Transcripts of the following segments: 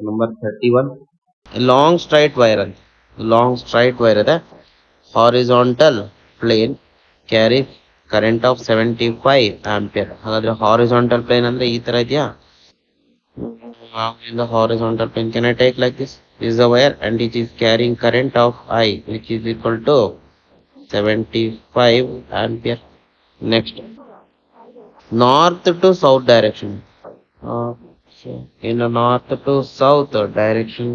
Number 31 long straight wire ಅಂತ long straight wire ಇದೆ horizontal plane carry current of 75 ampere. ಹಾಗಾದ್ರೆ horizontal plane ಅಂದ್ರೆ ಈ ತರ ಇದೆಯಾ? In the horizontal plane, can I take like this? This is the wire and it is carrying current of I which is equal to 75 ampere. Next, north to south direction. So in the north to south direction,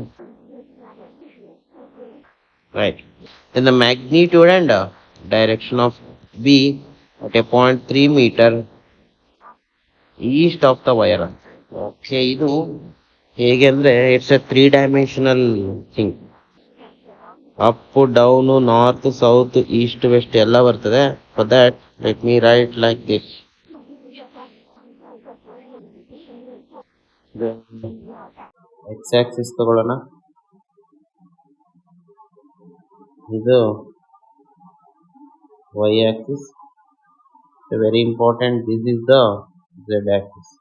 right? Then the magnitude and direction of B at a point 3 meter east of the wire. Okay, ಇದು ಹೇಗೆ ಅಂದ್ರೆ it's a 3 dimensional thing. Up down north south east west ಎಲ್ಲ ಬರ್ತದೆ. For that let me write like this. X axis ತಗೊಳ್ಳೋಣ. ಇದು Y axis. Very important, this is the Z axis.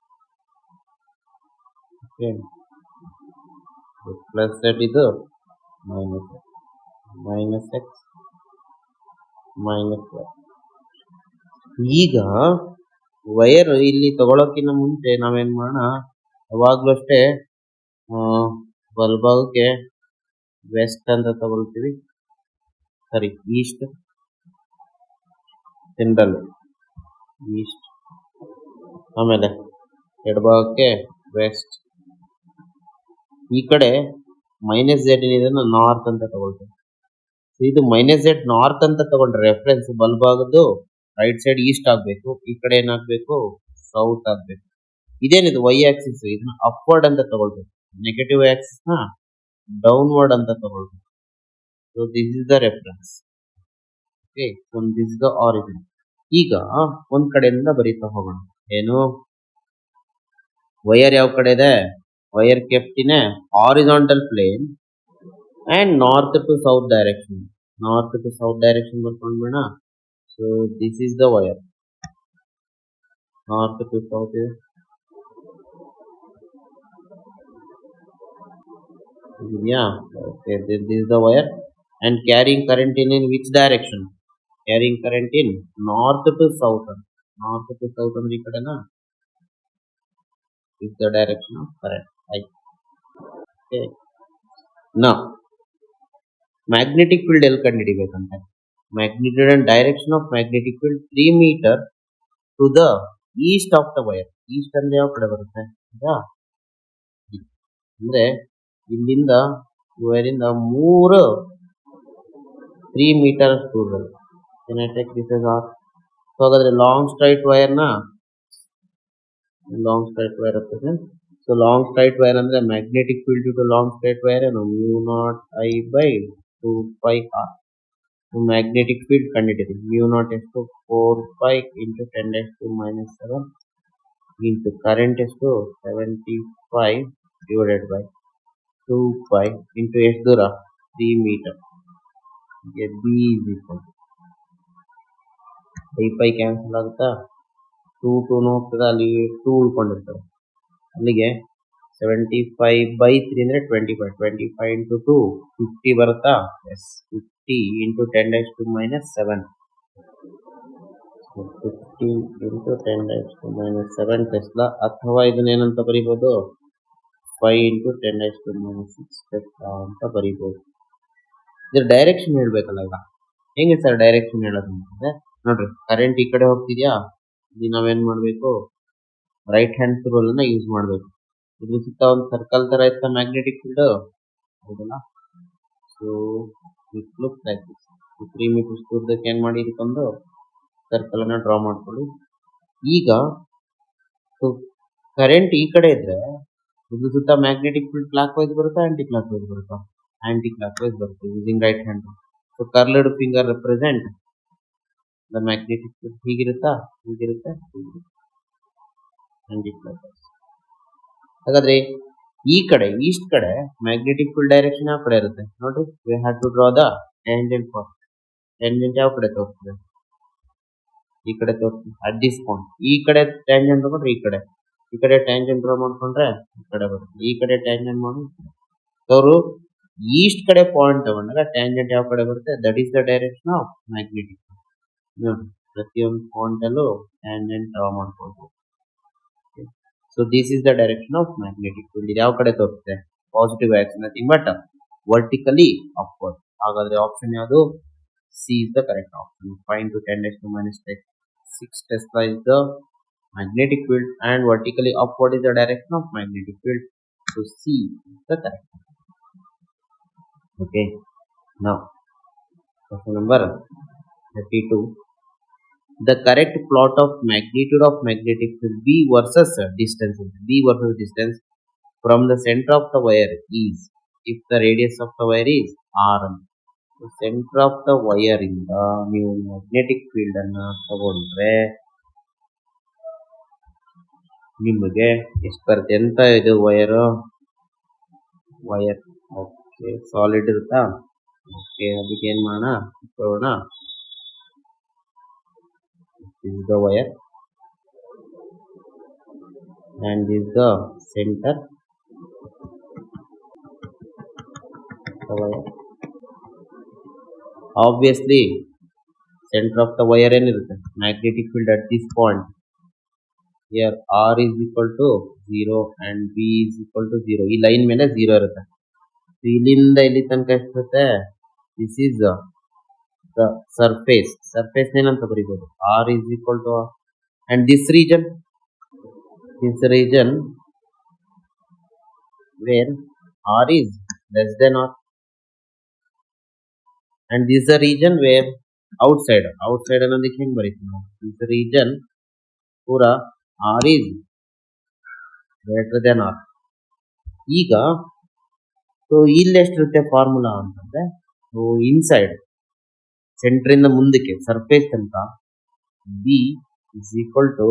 Okay, plus Z ಇದು minus minus X minus Y. ಈಗ wire ಇಲ್ಲಿ ತಗೊಳಕ್ಕಿಂತ ಮುಂಚೆ ನಾವೇನ್ ಮಾಡೋಣ, ಯಾವಾಗ್ಲೂ ಅಷ್ಟೇ ಬಲ್ಭಾಗಕ್ಕೆ ವೆಸ್ಟ್ ಅಂತ ತಗೊಳ್ತೀವಿ, ಸರಿ ಈಸ್ಟ್, ಸೆಂಟ್ರಲ್ ಈಸ್ಟ್, ಆಮೇಲೆ ಎಡಭಾಗಕ್ಕೆ ವೆಸ್ಟ್. ಈ ಕಡೆ ಮೈನಸ್ ಝೆಡ್ ಇದನ್ನು ನಾರ್ತ್ ಅಂತ ತಗೊಳ್ತೀವಿ. ಇದು ಮೈನಸ್ ಝೆಡ್ ನಾರ್ತ್ ಅಂತ ತಗೊಂಡ್ರೆ ರೆಫರೆನ್ಸ್ ಬಲ್ಭಾಗದ್ದು ರೈಟ್ ಸೈಡ್ ಈಸ್ಟ್ ಆಗ್ಬೇಕು, ಈ ಕಡೆ ಏನಾಗ್ಬೇಕು ಸೌತ್ ಆಗ್ಬೇಕು. ಇದೇನಿದು ವೈ ಆಕ್ಸಿಸ್, ಇದನ್ನ ಅಪ್ವರ್ಡ್ ಅಂತ ತಗೊಳ್ಬೇಕು, ನೆಗೆಟಿವ್ ಆಕ್ಸಿಸ್ ನ ಡೌನ್ವರ್ಡ್ ಅಂತ ತಗೊಳ್ಬೇಕು. So this is the reference. Okay, so this is the origin. ಈಗ ಒಂದ್ ಕಡೆಯಿಂದ ಬರೀತಾ ಹೋಗೋಣ. ಏನು ವೈರ್ ಯಾವ ಕಡೆ ಇದೆ? Wire kept in horizontal plane and north to south direction. North to south direction ಬರ್ಕೊಂಡ್ಬೇಡ. So this is the wire north to south. ಇದೆಯಾ? Okay, this is the wire and carrying current in which direction? Carrying current in north to south. North to south ಅಂದ್ರೆ ಈ ಕಡೆನಾ? is the direction of current I. Okay. Now, magnetic field ಎಲ್ಲಿ ಕಂಡುಹಿಡಿಬೇಕಂತೆ? Magnitude and direction of magnetic field 3 meter to the east of the wire. East ಅಂದ್ರೆ ಯಾವ ಕಡೆ ಬರುತ್ತೆ? ಅಂದ್ರೆ ಇಲ್ಲಿಂದ ವೈರಿಂದ 3 ಮೀಟರ್ ದೂರದಲ್ಲಿ. Can I take this as R? So ಹಾಗಾದ್ರೆ ಲಾಂಗ್ ಸ್ಟ್ರೈಟ್ ವೈರ್ ನ long straight wire represent. So long straight wire ಅಂದ್ರೆ magnetic field to long straight wire ಏನು μ0I/2πr. Magnetic field ಕಂಡಿದ್ದೀವಿ. μ0 ಎಷ್ಟು 4π into 10⁻⁻⁷ into ಕರೆಂಟ್ ಎಷ್ಟು 75 divided by 2π into ಎಷ್ಟು ದೂರ 3 metre. B is equal 5π cancel ಆಗುತ್ತಾ? 2 ಹೋಗ್ತದೆ, ಅಲ್ಲಿ 2 ಉಳ್ಕೊಂಡಿರ್ತದೆ. ಅಲ್ಲಿಗೆ 75/3 ಅಂದ್ರೆ 25 into 2 50 ಬರುತ್ತಾ? Yes, 50 into 10⁻⁷. 50 into 10⁻⁷ tesla. ಅಥವಾ ಇದನ್ನ ಏನಂತ ಬರೀಬಹುದು? 5 into 10⁻⁶ ಟೆಸ್ಲಾ ಅಂತ ಬರೀಬಹುದು. ಇದ್ರ ಡೈರೆಕ್ಷನ್ ಹೇಳ್ಬೇಕಲ್ಲ. ಈಗ ಹೆಂಗೆ ಸರ್ ಡೈರೆಕ್ಷನ್ ಹೇಳೋದು ಅಂತಂದ್ರೆ, ನೋಡ್ರಿ ಕರೆಂಟ್ ಈ ಕಡೆ ಹೋಗ್ತಿದ್ಯಾ, ಇಲ್ಲಿ ನಾವೇನ್ ಮಾಡ್ಬೇಕು? ರೈಟ್ ಹ್ಯಾಂಡ್ ರೂಲ್ ಅನ್ನ ಯೂಸ್ ಮಾಡ್ಬೇಕು. ಇದ್ರ ಸುತ್ತ ಒಂದು ಸರ್ಕಲ್ ತರ ಇತ್ತ ಮ್ಯಾಗ್ನೆಟಿಕ್ ಫೀಲ್ಡ್, ಹೌದಲ್ಲ? So it looks like this. 3 metres ದೂರದಕ್ಕೆ ಏನ್ ಮಾಡಿ ಇದಕ್ಕೊಂದು ಸರ್ಕಲ್ ಅನ್ನ ಡ್ರಾ ಮಾಡ್ಕೊಳ್ಳಿ. ಈಗ ಕರೆಂಟ್ ಈ ಕಡೆ ಇದ್ರೆ ಇದ್ರ ಸುತ್ತ ಮ್ಯಾಗ್ನೆಟಿಕ್ ಫೀಲ್ಡ್ ಕ್ಲಾಕ್ ವೈಸ್ ಬರುತ್ತಾ ಆಂಟಿ ಕ್ಲಾಕ್ ವೈಸ್ ಬರುತ್ತಾ? ಆಂಟಿ ಕ್ಲಾಕ್ ವೈಸ್ ಬರುತ್ತೆ using right hand. So curled finger represent the magnetic field. ಹೀಗಿರುತ್ತಾ? ಹೀಗಿರುತ್ತೆ, ಆಂಟಿ ಕ್ಲಾಕ್ ವೈಸ್. ಹಾಗಾದ್ರೆ ಈ ಕಡೆ ಈಸ್ಟ್ ಕಡೆ ಮ್ಯಾಗ್ನೆಟಿಕ್ ಫೀಲ್ಡ್ ಡೈರೆಕ್ಷನ್ ಯಾವ ಕಡೆ ಇರುತ್ತೆ ನೋಡ್ರಿ? We have to draw the tangent for. Tangent ಯಾವ ಕಡೆ ತೋರಿಸ್ತದೆ? ಈ ಕಡೆ ತೋರಿಸ್ತೀವಿ ಅಟ್ ದಿಸ್ ಪಾಯಿಂಟ್. ಈ ಕಡೆ ಟ್ಯಾಂಜೆಂಟ್ ತಗೊಂಡ್ರೆ ಈ ಕಡೆ, ಈ ಕಡೆ ಟ್ಯಾಂಜೆಂಟ್ ಡ್ರಾ ಮಾಡ್ಕೊಂಡ್ರೆ ಈ ಕಡೆ ಬರುತ್ತೆ, ಈ ಕಡೆ ಟ್ಯಾಂಜೆಂಟ್ ಮಾಡಿ ಅವರು ಈಸ್ಟ್ ಕಡೆ ಪಾಯಿಂಟ್ ತಗೊಂಡಾಗ ಟ್ಯಾಂಜೆಂಟ್ ಯಾವ ಕಡೆ ಬರುತ್ತೆ, that is the direction of magnetic. ನೋಡಿ ಪ್ರತಿಯೊಂದು ಪಾಯಿಂಟ್ ಅಲ್ಲೂ ಟ್ಯಾಂಜೆಂಟ್ ಡ್ರಾ ಮಾಡ್ಕೊಳ್ಬೋದು. So this is the direction of magnetic field. ಇದು ಯಾವ ಕಡೆ ತೋರುತ್ತೆ, positive axis, nothing but vertically upward. ಹಾಗಾದ್ರೆ ಆಪ್ಷನ್ ಯಾವುದು, C is the correct option. 5 to 10⁻⁶ Tesla is the magnetic field and vertically upward is the direction of magnetic field. So C is the correct. Okay, now question number 32. The correct plot of magnitude of magnetic field B versus distance from the center of the wire is, if the radius of the wire is R. The center of the wire ಇಂದ ನೀವು magnetic field ಅನ್ನ ತಗೊಂಡ್ರೆ ನಿಮಗೆ ಎಷ್ಟು ಬರುತ್ತೆ ಅಂತ. ಇದು wire okay, solid ಇರುತ್ತಾ. ಓಕೆ, ಅದಕ್ಕೆ ಏನ್ ಮಾಡೋಣ, this is the wire and this is the center of the wire. Obviously center of the wire ಏನಿರುತ್ತೆ, magnetic field at this point here R is equal to 0 and B is equal to 0. ಈ line ಮೇಲೆ 0 ಇರುತ್ತೆ. ಇಲ್ಲಿಂದ ಇಲ್ಲಿ ತನಕ ಎಷ್ಟಿರುತ್ತೆ, this is the surface ಏನಂತ ಬರೀಬಹುದು, R is equal to R. And this region where R is less than R, and this is the region where outside ಅನ್ನೋದಕ್ಕೆ ಹೆಂಗ್ ಬರೀತೀವಿ ನಾವು, this region ಪೂರಾ R is greater than R. ಈಗ so ಇಲ್ಲಿ ಎಷ್ಟಿರುತ್ತೆ formula ಅಂತಂದ್ರೆ, so inside ಸೆಂಟ್ರಿಂದ ಮುಂದಕ್ಕೆ surface ತನಕ B is equal to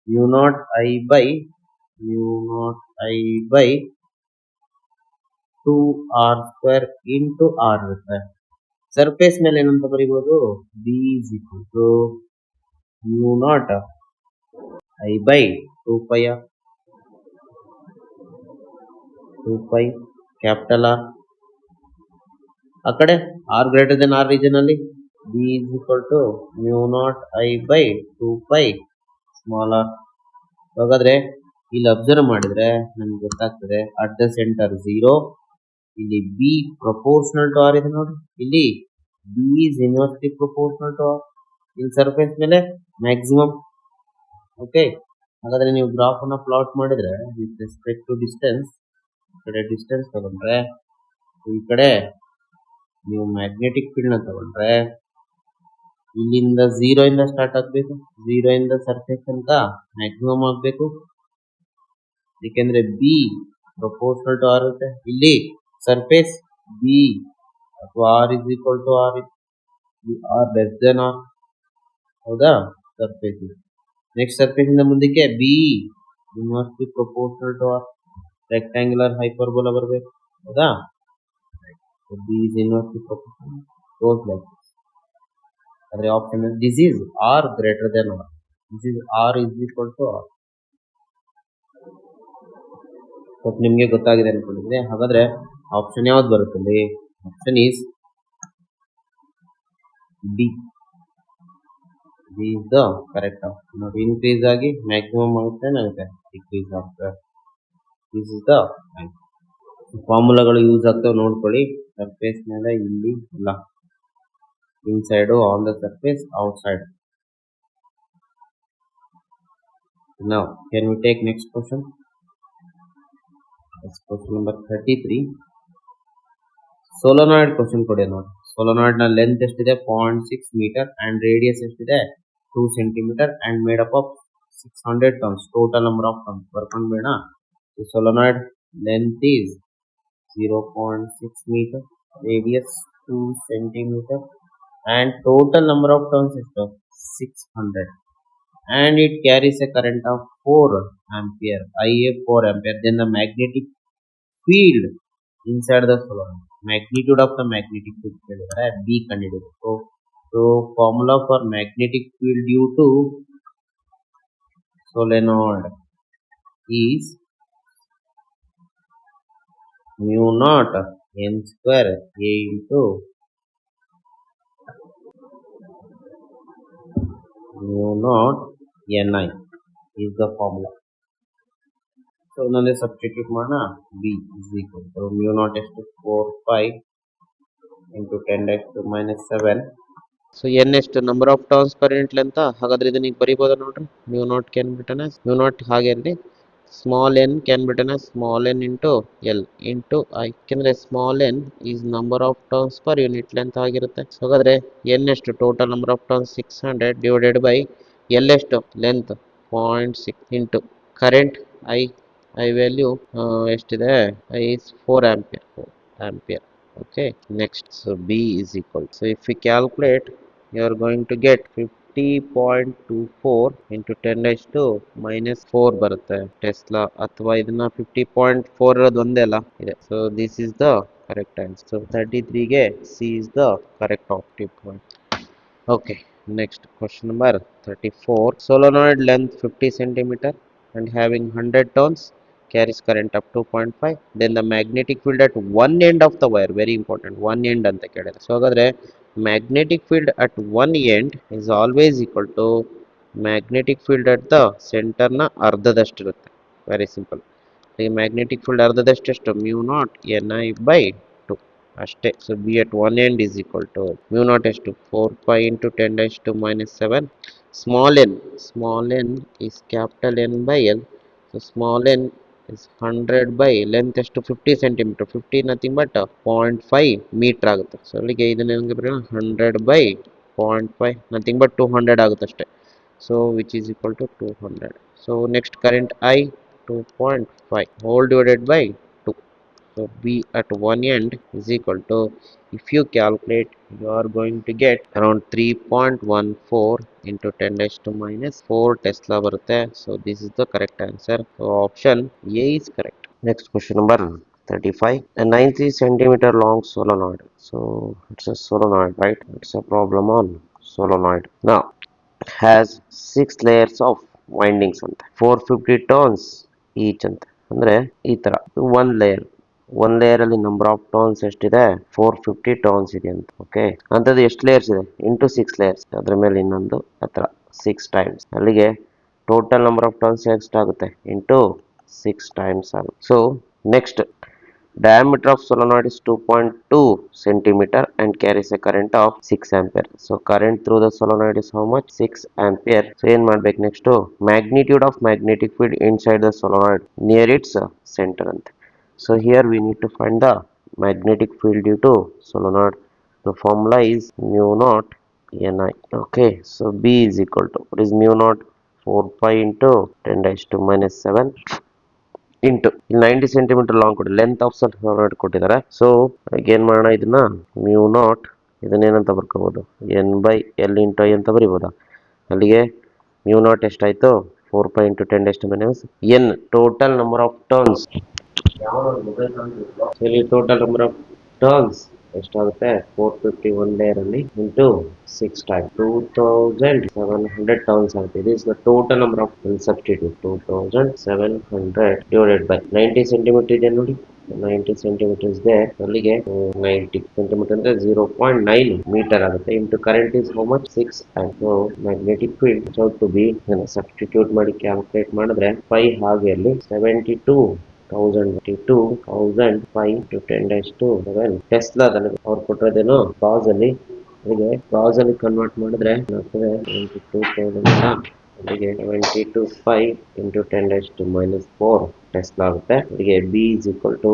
μ0 I by 2R square into R ಇರುತ್ತೆ. ಸರ್ಫೇಸ್ ಮೇಲೆ ಏನಂತ ಬರೀಬಹುದು, B is equal to μ0 I by 2 pi capital R. ಆ ಕಡೆ R greater than R region ಅಲ್ಲಿ B is equal to μ0 I by 2 pi small r. ಹಾಗಾದ್ರೆ ಇಲ್ಲಿ observe ಮಾಡಿದ್ರೆ ನಮ್ಗೆ ಗೊತ್ತಾಗ್ತದೆ, ಅಟ್ ದ ಸೆಂಟರ್ 0, ಇಲ್ಲಿ B ಪ್ರಪೋರ್ಷನಲ್ ಟು R ಇದೆ ನೋಡಿ, ಇಲ್ಲಿ B is inversely proportional to R. ಇಲ್ಲಿ ಸರ್ಫೇಸ್ ಮೇಲೆ ಮ್ಯಾಕ್ಸಿಮಮ್. ಓಕೆ, ಹಾಗಾದ್ರೆ ನೀವು ಗ್ರಾಫ್ ಅನ್ನ ಪ್ಲಾಟ್ ಮಾಡಿದ್ರೆ ವಿತ್ ರೆಸ್ಪೆಕ್ಟ್ ಟು ಡಿಸ್ಟೆನ್ಸ್, ಈ ಕಡೆ ಡಿಸ್ಟೆನ್ಸ್ ತಗೊಂಡ್ರೆ, ಈ ಕಡೆ ನೀವು ಮ್ಯಾಗ್ನೆಟಿಕ್ ಫೀಲ್ಡ್ ನ ತಗೊಂಡ್ರೆ, ಇಲ್ಲಿಂದ 0 ಇಂದ ಸ್ಟಾರ್ಟ್ ಆಗ್ಬೇಕು, 0 ಇಂದ ಸರ್ಫೇಸ್ ತನಕ ಮ್ಯಾಕ್ಸಿಮಮ್ ಆಗ್ಬೇಕು. ಏಕೆಂದ್ರೆ B ಪ್ರಪೋರ್ಷನಲ್ ಟು R ಇರುತ್ತೆ. ಇಲ್ಲಿ ಸರ್ಫೇಸ್ B ಅಥವಾ R is equal to R less than R. ಹೌದಾ, ಸರ್ಫೇಸ್ ನೆಕ್ಸ್ಟ್ ಸರ್ಫೇಸ್ ಇಂದ ಮುಂದಕ್ಕೆ B inversely proportional to R, rectangular hyperbola ಬರಬೇಕು. ಹೌದಾ, B is inversely proportional, goes like this. ಅದರ option this is R greater than R, this is R is equal to R. ನಿಮ್ಗೆ ಗೊತ್ತಾಗಿದೆ ಅನ್ಕೊಂಡಿದ್ರೆ, ಹಾಗಾದ್ರೆ option ಯಾವ್ದು ಬರುತ್ತೆ, option is B. is the correct option. ನೋಡಿ, increase ಆಗಿ ಮ್ಯಾಕ್ಸಿಮಮ್ ಆಗುತ್ತೆ, decrease ಆಗ್ತದೆ. ದಿಸ್ ಇಸ್ ದ ಫಾರ್ಮುಲಾಗಳು ಯೂಸ್ ಆಗ್ತವೆ, ನೋಡ್ಕೊಳ್ಳಿ. ಸರ್ಫೇಸ್ ಮೇಲೆ ಇಲ್ಲಿ ಇಲ್ಲ, inside on the surface, outside. Now can we take next question? That's question number 33. ಸೋಲನಾಯ್ಡ್ question ಕೊಡಿ ನೋಡಿ. ಸೋಲನಾಯ್ಡ್ ನ ಲೆಂತ್ ಎಷ್ಟಿದೆ, 0.6 ಮೀಟರ್ ಅಂಡ್ ರೇಡಿಯಸ್ ಎಷ್ಟಿದೆ, 2 centimetre and made up of 600 turns. Total number of turns ಬರ್ಕೊಂಡು ಬೇಡ. ಸೋಲನಾಯ್ಡ್ length is 0.6 meter, radius 2 centimeter and total number of turns is 600, and it carries a current of 4 ampere, IA 4 ampere. Then the magnetic field inside the solenoid, magnitude of the magnetic field B ಕಂಡುಹಿಡಿಯಬೇಕು. So formula for magnetic field due to solenoid, is mu naught n square a into mu naught ni is the formula. So now substitute mana b is equal to mu naught is to 4 pi into 10 raised to minus 7. So N ಎಷ್ಟು number of turns per unit length. ಹಾಗಾದ್ರೆ ಇದನ್ನ ಈಗ ಬರೀಬೋದ ನೋಡ್ರಿ. Mu naught can be written mu naught ಹಾಗೆ ಇರಲಿ. Small N can be written small N into L into I. ಯಾಕೆಂದ್ರೆ small N is number of turns per unit length ಆಗಿರುತ್ತೆ. So ಹಾಗಾದ್ರೆ ಎನ್ ಎಷ್ಟು total number of turns 600 divided by L ಎಷ್ಟು length 0.6 into current I. I value ಎಷ್ಟಿದೆ? I is 4 ampere. 4 ampere. Okay, next. So B is equal. So if we calculate, you are going to get 50.24 into 10 raised to minus 4 ಬರುತ್ತೆ Tesla. ಅಥವಾ ಇದನ್ನ 50.4 ಇರೋದು ಒಂದೇ ಅಲ್ಲ ಇದೆ. So this is the correct answer. So 33 ಗೆ C is the correct optive point. Okay, next question number 34. Solenoid length 50 centimeter and having 100 turns carries current up to 0.5. Then the magnetic field at one end of the wire, very important, one end ಅಂತ ಕೇಳಿದ್ರೆ. So ಹಾಗಾದ್ರೆ magnetic field at one end is always equal to magnetic field at the center ನ ಅರ್ಧದಷ್ಟಿರುತ್ತೆ. Very simple. ಈ magnetic field ಅರ್ಧದಷ್ಟು ಎಷ್ಟು? Mu naught N I by 2 ಅಷ್ಟೇ. So B at one end is equal to mu naught ಎಷ್ಟು? 4 pi into 10 raised to minus 7. Small N is capital N by L. So small N is 100 by length ಎಷ್ಟು? 50 centimetre. 50 nothing but 0.5 metre ಆಗುತ್ತೆ. ಸೊ ಅಲ್ಲಿಗೆ ಇದನ್ನ ಹೆಂಗೆ ಬರೋಣ? 100 by 0.5 nothing but 200 ಆಗುತ್ತೆ ಅಷ್ಟೇ. So which is equal to 200. So next current I 2.5 whole divided by 2. So B at one end is equal to, if you calculate, you are going to get around 3.14 into 10 raised to minus 4 Tesla ಬರುತ್ತೆ. So this is the correct answer. So option A is correct. Next question number 35. A 90 centimeter long solenoid. So it's a solenoid, right? It's a problem on solenoid. Now has 6 layers of windings ಅಂತ 450 turns each ಅಂತ. ಅಂದ್ರೆ ಈ ತರ one layer ಅಲ್ಲಿ number of turns ಎಷ್ಟಿದೆ? 450 turns ಇದೆ ಅಂತ. Okay, ಅಂತದ್ದು ಎಷ್ಟು ಲೇಯರ್ಸ್ ಇದೆ? Into 6 layers. ಅದ್ರ ಮೇಲೆ ಇನ್ನೊಂದು ಹತ್ರ 6 ಟೈಮ್ಸ್. ಅಲ್ಲಿಗೆ ಟೋಟಲ್ ನಂಬರ್ ಆಫ್ ಟರ್ನ್ಸ್ ಎಷ್ಟಾಗುತ್ತೆ? ಇಂಟು 6 ಟೈಮ್ಸ್ ಆಗುತ್ತೆ. So next, diameter of solenoid is 2.2 centimeter and carries a current of 6 ampere. So current through the solenoid is how much? 6 ampere. So ಏನು ಮಾಡ್ಬೇಕು next? magnitude of magnetic field inside the solenoid near its center ಅಂತ. So here we need to find the magnetic field due to solenoid. The formula is mu naught Ni. Okay, so B is equal to, what is mu naught? 4 pi into 10 raised to minus 7 into 90 centimetre long ಕೊಡಿ length of solenoid ಕೊಟ್ಟಿದ್ದಾರೆ. So ಏನ್ ಮಾಡೋಣ? ಇದನ್ನ mu naught ಇದನ್ನೇನಂತ ಬರ್ಕೋಬಹುದು? N by L into I ಅಂತ ಬರಿಬೋದಾ? ಅಲ್ಲಿಗೆ ಮ್ಯೂ ನಾಟ್ ಎಷ್ಟಾಯ್ತು? 4 pi into 10 raised to minus N total number of turns. ಇಲ್ಲಿ ಟೋಟಲ್ ನಂಬರ್ ಆಫ್ ಟರ್ನ್ಸ್ ಎಷ್ಟಾಗುತ್ತೆ? 450 ಒನ್ ಲೇಯರ್ ಅಲ್ಲಿ ಇಂಟು 6 ಟೈಮ್ 2700 ಟರ್ನ್ಸ್ ಆಗುತ್ತೆ. ಇದು is the total number of substitute. 2700 divided by 90 centimetre ಇದೆ ನೋಡಿ. 90 ಸೆಂಟಿಮೀಟರ್ ಇದೆ. ಅಲ್ಲಿಗೆ 90 ಸೆಂಟಿಮೀಟರ್ ಅಂದ್ರೆ 0.9 ಮೀಟರ್ ಆಗುತ್ತೆ. Into current is how much? 6 amp. So magnetic field to be substitute ಮಾಡಿ ಕ್ಯಾಲ್ಕುಲೇಟ್ ಮಾಡಿದ್ರೆ 5 ಹಾಗೆ ಅಲ್ಲಿ 72,5 to 10 raised to 7 ಟೆಸ್ಲಾದಲ್ಲಿ ಅವ್ರು ಕೊಟ್ಟಿರೋದೇನೋ ಕಾಸ್ ಅಲ್ಲಿ. ಅಲ್ಲಿಗೆ ಕಾಸ್ ಅಲ್ಲಿ ಕನ್ವರ್ಟ್ ಮಾಡಿದ್ರೆ 72,000 ಅಲ್ಲಿಗೆ 72.5 into 10 raised to minus 4 Tesla ಆಗುತ್ತೆ. ಅಲ್ಲಿಗೆ B is equal to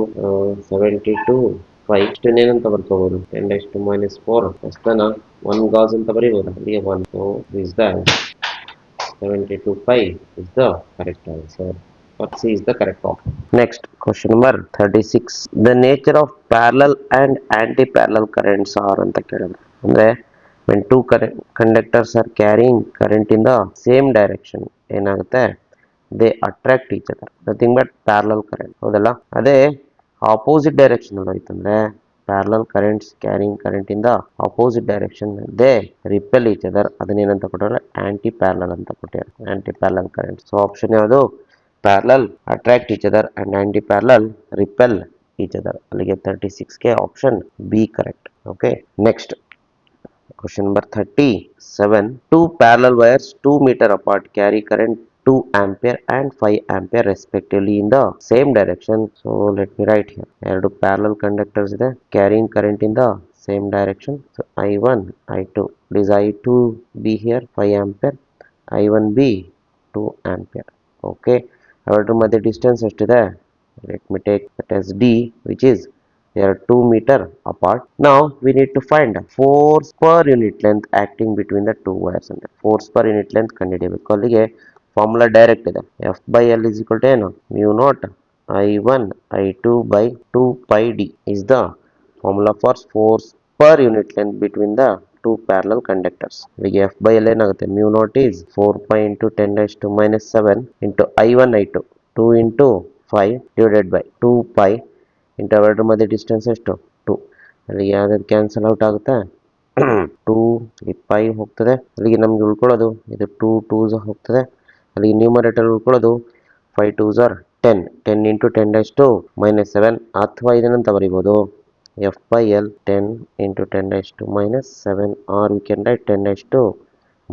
72.5 ಇಷ್ಟನ್ನೇನಂತ ಬರ್ಕೋಬಹುದು? 10 raised to minus 4 ಟೆಸ್ಲಾನ 1 Gauss ಅಂತ ಬರೀಬಹುದು. ಅಲ್ಲಿಗೆ 1. So is the 72.5 is the correct answer. C is the correct option. Next, question number 36. The nature of parallel and anti-parallel currents are ಅಂತ ಕೇಳಿದ್ರೆ, ಅಂದ್ರೆ when two conductors are carrying current in the same direction ಏನಾಗುತ್ತೆ? they attract each other. Nothing but parallel current. ಹೌದಲ್ಲ? ಅದೇ opposite direction ಅಲ್ಲಿ ಹೋಯ್ತಂದ್ರೆ parallel currents carrying current in the opposite direction they repel each other. ಅದನ್ನೇನಂತ ಕೊಟ್ಟರೆ? Aunty parallel ಅಂತ ಕೊಟ್ಟಿದ್ದಾರೆ. Anti parallel current. So option ಯಾವುದು? parallel attract each other and anti-parallel repel each other. ಅಲ್ಲಿಗೆ 36ಗೆ option B correct. Okay, next question number 37. Two parallel wires 2 meter apart carry current 2 ampere and 5 ampere respectively in the same direction. So let me write here. ಎರಡು parallel conductors ಇದೆ, carrying current in the same direction. So I1, I2. Please I2 be here 5 ampere, I1 be 2 ampere. Okay. ಅವರ ಮಧ್ಯೆ distance ಎಷ್ಟಿದೆ? Let me take that as D, which is they are 2 meter apart. Now we need to find force per unit length acting between the two wires. And force per unit length ಕಂಡುಹಿಡಿಯಬೇಕು. ಅಲ್ಲಿಗೆ formula direct ಇದೆ. F by L is equal to ಏನು? mu naught I1 I2 by 2 pi D is the formula for force per unit length between the two parallel conductors. ಅಲ್ಲಿಗೆ F by L ಏನಾಗುತ್ತೆ? mu naught is 4 pi into 10 raised to minus 7 into I1 I2 2 into 5 divided by 2 pi into ಅವೆರಡರ ಮಧ್ಯೆ distance ಎಷ್ಟು? 2. ಅಲ್ಲಿಗೆ ಯಾವ್ದಾದ್ರು cancel out ಆಗುತ್ತೆ. 2 5 ಹೋಗ್ತದೆ. ಅಲ್ಲಿಗೆ ನಮ್ಗೆ ಉಳ್ಕೊಳ್ಳೋದು ಇದು 2 2s ಹೋಗ್ತದೆ. ಅಲ್ಲಿಗೆ ನ್ಯೂಮರೇಟರ್ ಉಳ್ಕೊಳ್ಳೋದು 5 2s are 10 10 ಇಂಟು 10 raised to minus 7 ಅಥವಾ ಇದನ್ನಂತ ಬರಿಬೋದು F by L 10 into 10 raised to minus 7 or we can write 10 raised to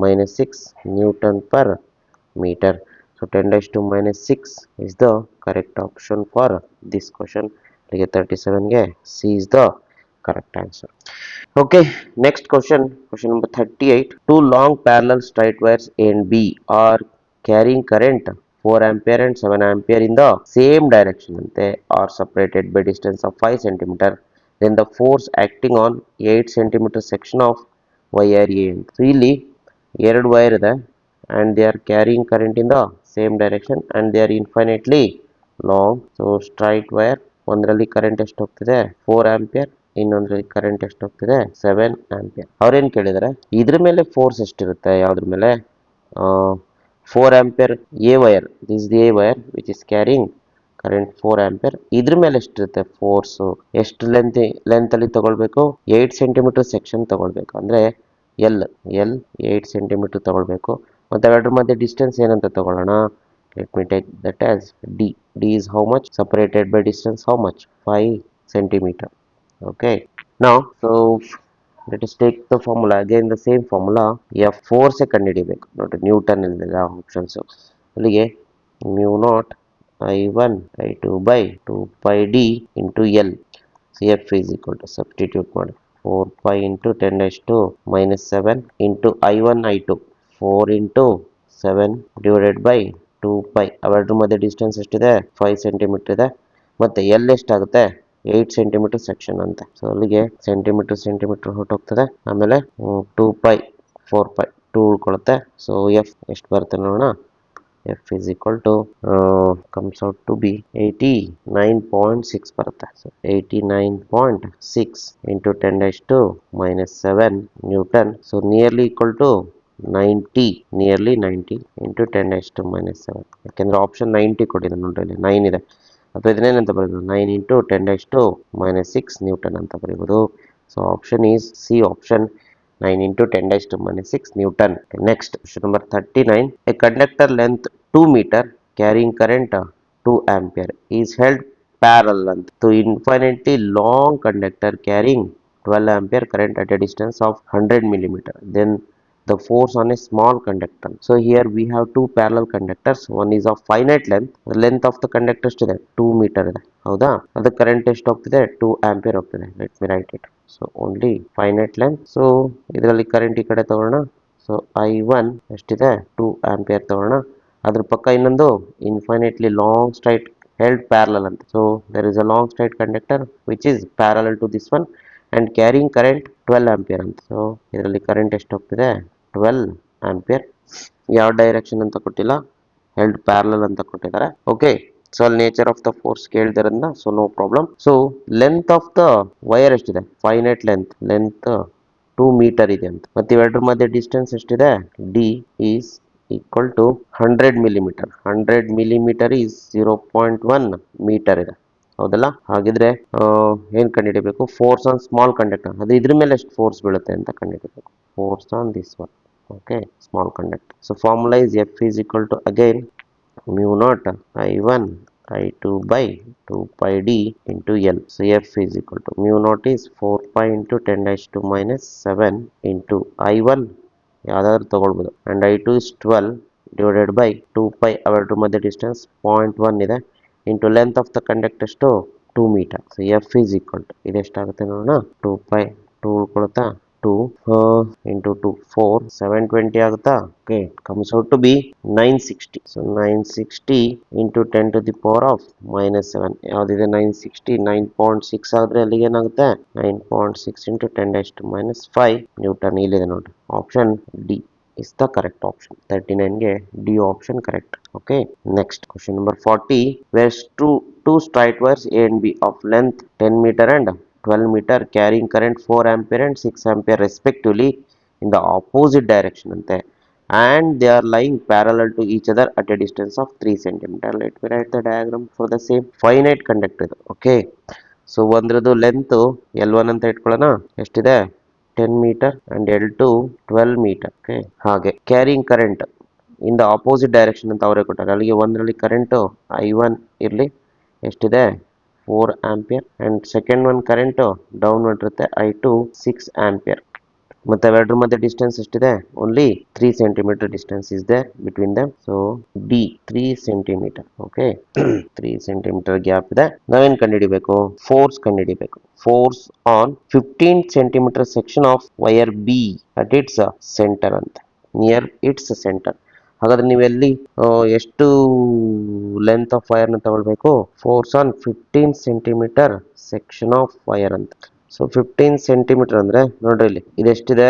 minus 6 Newton per meter. So 10 raised to minus 6 is the correct option for this question. 37ಗೆ C is the correct answer. Okay, next question number 38. Two long parallel straight wires A and B are carrying current 4 ampere and 7 ampere in the same direction and they are separated by distance of 5 centimeter. Then the force acting on 8 centimeter section of wire A. So ಇಲ್ಲಿ ಎರಡು wire ಇದೆ and they are carrying current in the same direction and they are infinitely long. So straight wire ಒಂದರಲ್ಲಿ current ಎಷ್ಟು ಹೋಗ್ತಿದೆ? 4 ampere, ಇನ್ನೊಂದರಲ್ಲಿ current ಎಷ್ಟು ಹೋಗ್ತಿದೆ? 7 ampere. ಅವ್ರೇನು ಕೇಳಿದರೆ ಇದ್ರ ಮೇಲೆ ಫೋರ್ಸ್ ಎಷ್ಟಿರುತ್ತೆ? ಯಾವ್ದ್ರ ಮೇಲೆ? 4 ampere a wire, this a wire which is carrying current 4 ampere. ಇದ್ರ ಮೇಲೆ ಎಷ್ಟಿರುತ್ತೆ ಫೋರ್ಸು? ಎಷ್ಟು ಲೆಂತಲ್ಲಿ ತಗೊಳ್ಬೇಕು? 8 ಸೆಂಟಿಮೀಟರ್ ಸೆಕ್ಷನ್ ತಗೊಳ್ಬೇಕು. ಅಂದರೆ ಎಲ್ 8 ಸೆಂಟಿಮೀಟರ್ ತಗೊಳ್ಬೇಕು. ಮತ್ತು ಅವೆರಡರ ಮಧ್ಯೆ ಡಿಸ್ಟೆನ್ಸ್ ಏನಂತ ತಗೊಳ್ಳೋಣ? Let me take that as D. D is how much? Separated by distance how much? 5 centimeter. Okay. Now, so let us take the formula. Again the same formula. F force ಕಂಡುಹಿಡಿಯಬೇಕು. ನೋಡಿ Newton ಇಲ್ಲಿದೆ options. ಅಲ್ಲಿಗೆ mu naught I1 I2 by 2 pi D into L. So F is equal to substitute ಮಾಡಿ 4 pi into 10 raised to minus 7 into I1 I2 4 into 7 divided by 2 pi. ಅವೆರಡರ ಮಧ್ಯೆ distance ಎಷ್ಟಿದೆ? 5 centimetre ಇದೆ. ಮತ್ತು L ಎಷ್ಟಾಗುತ್ತೆ? 8 centimetre section ಅಂತ. So ಅಲ್ಲಿಗೆ centimetre ಹೊರಟೋಗ್ತದೆ. ಆಮೇಲೆ 2 pi 4 pi 2 ಉಳ್ಕೊಳ್ಳುತ್ತೆ. So F ಎಷ್ಟು ಬರುತ್ತೆ ನೋಡೋಣ. F is equal to comes out to be 89.6 ಬರುತ್ತೆ. So 89.6 into 10 raised to minus 7 Newton. So nearly equal to 90 into 10 raised to minus 7. ಯಾಕೆಂದರೆ option 90 ಕೊಟ್ಟಿದೆ ನೋಡ್ರಿ, 9 ಇದೆ. ಅಥವಾ ಇದನ್ನೇನಂತ ಬರೀಬೋದು? 9 into 10 raised to minus 6 newton ಅಂತ ಬರೀಬೋದು. So option is C option, 9 into 10 raised to minus 6 Newton. Next, question number 39. A conductor length 2 meter carrying current 2 ampere is held parallel to infinitely long conductor carrying 12 ampere current at a distance of 100 millimeter. Then the force on a small conductor. So here we have two parallel conductors. One is of finite length. The length of the conductor ಎಷ್ಟಿದೆ? 2 meter ಇದೆ. ಹೌದಾ? ಅದು current ಎಷ್ಟು ಹೋಗ್ತಿದೆ? 2 ampere ಹೋಗ್ತಿದೆ. Let me right it. So only finite length. So ಇದರಲ್ಲಿ current ಈ ಕಡೆ ತಗೊಳ್ಳೋಣ. ಸೊ I1 ಎಷ್ಟಿದೆ? 2 ಆಂಪಿಯರ್ ತಗೊಳ್ಳೋಣ. ಅದ್ರ ಪಕ್ಕ ಇನ್ನೊಂದು infinitely long straight held parallel ಅಂತ. So there is a long straight conductor which is parallel to this one and carrying current 12 ampere ಅಂತ. ಸೊ ಇದರಲ್ಲಿ ಕರೆಂಟ್ ಎಷ್ಟು ಹೋಗ್ತಿದೆ? 12 ಆಂಪಿಯರ್. ಯಾವ ಡೈರೆಕ್ಷನ್ ಅಂತ ಕೊಟ್ಟಿಲ್ಲ, ಹೆಲ್ಡ್ ಪ್ಯಾರಲಲ್ ಅಂತ ಕೊಟ್ಟಿದ್ದಾರೆ. ಓಕೆ, ಸೊ ಅಲ್ಲಿ ನೇಚರ್ ಆಫ್ ದ ಫೋರ್ಸ್ ಕೇಳಿದ್ರಿಂದ so no problem. So length of the wire ಎಷ್ಟಿದೆ? ಫೈನೈಟ್ ಲೆಂತ್ 2 ಮೀಟರ್ ಇದೆ ಅಂತ. ಮತ್ತೆ ಇವೆರಡರ ಮಧ್ಯೆ ಡಿಸ್ಟೆನ್ಸ್ ಎಷ್ಟಿದೆ? D is equal to 100 millimetre. 100 millimetre is 0.1 metre ಇದೆ. ಹೌದಲ್ಲ? ಹಾಗಿದ್ರೆ ಏನ್ ಕಂಡುಹಿಡಿಯಬೇಕು? Force on small conductor. ಅದು ಇದ್ರ ಮೇಲೆ ಎಷ್ಟು ಫೋರ್ಸ್ ಬೀಳುತ್ತೆ ಅಂತ ಕಂಡುಹಿಡಿಯಬೇಕು. Force on this one. Okay, small conductor. So formula is F is equal to again mu naught I1 I2 by 2 pi d into L. So F is equal to mu naught is 4 pi into 10 raised to minus 7 into I1 ಯಾವ್ದಾದ್ರು ತಗೊಳ್ಬೋದು and I2 is 12 divided by 2 pi ಅವೆರಡರ ಮಧ್ಯೆ distance 0.1 ಇದೆ into length of the conductor ಎಷ್ಟು 2 meter. So F is equal to ಇದೆಷ್ಟಾಗುತ್ತೆ ನೋಡೋಣ 2 pi 2 ಉಳ್ಕೊಳುತ್ತಾ 2 into 2 4 720 ಆಗುತ್ತಾ okay comes out to be 960. So 960 into 10 to the power of minus 7 ಯಾವ್ದಿದೆ 960 9.6 ಆದ್ರೆ ಅಲ್ಲಿಗೆ ಏನಾಗುತ್ತೆ 9.6 into 10 dash to minus 5 Newton ಇಲ್ಲಿದೆ ನೋಡಿ option D is the correct option. 39 ಗೆ D option correct. Okay. Next question number 40. Where two straight wires A and B of length 10 meter and 12 meter carrying current 4 ampere and 6 ampere respectively in the opposite direction ante and they are lying parallel to each other at a distance of 3 centimeter. Let me write the diagram for the same finite conductor. Okay. So ಒಂದ್ರದ್ದು ಲೆಂತ್ L1 ಅಂತ ಇಟ್ಕೊಳ್ಳೋಣ ಎಷ್ಟಿದೆ 10 meter and L2 12 meter. Okay. ಹಾಗೆ carrying current in the opposite direction ಅಂತ ಅವರೇ ಕೊಟ್ಟಾರೆ ಅಲ್ಲಿಗೆ ಒಂದರಲ್ಲಿ ಕರೆಂಟು I1 ಇರಲಿ ಎಷ್ಟಿದೆ 4 ampere and second one current down ಇರುತ್ತೆ I2 6 ಆಂಪಿಯರ್ ಮತ್ತೆ ಅವೆರಡರ ಮಧ್ಯೆ ಡಿಸ್ಟೆನ್ಸ್ ಎಷ್ಟಿದೆ only 3 centimetre distance is there between them so D 3 centimetre okay 3 centimetre gap ಇದೆ ನಾವೇನ್ ಕಂಡುಹಿಡಿಬೇಕು ಫೋರ್ಸ್ ಕಂಡುಹಿಡಿಬೇಕು force on 15 centimetre section of wire be at its centre ಅಂತ ನಿಯರ್ ಇಟ್ಸ್ ಸೆಂಟರ್ ಹಾಗಾದ್ರೆ ನೀವೆಲ್ಲಿ ಎಷ್ಟು ಲೆಂತ್ ಆಫ್ ವೈರ್ ನ ತಗೊಳ್ಬೇಕು force on 15 centimetre section of wire ಅಂತ ಸೊ 15 ಸೆಂಟಿಮೀಟರ್ ಅಂದ್ರೆ ನೋಡ್ರಿ ಇಲ್ಲಿ ಇದೆಷ್ಟಿದೆ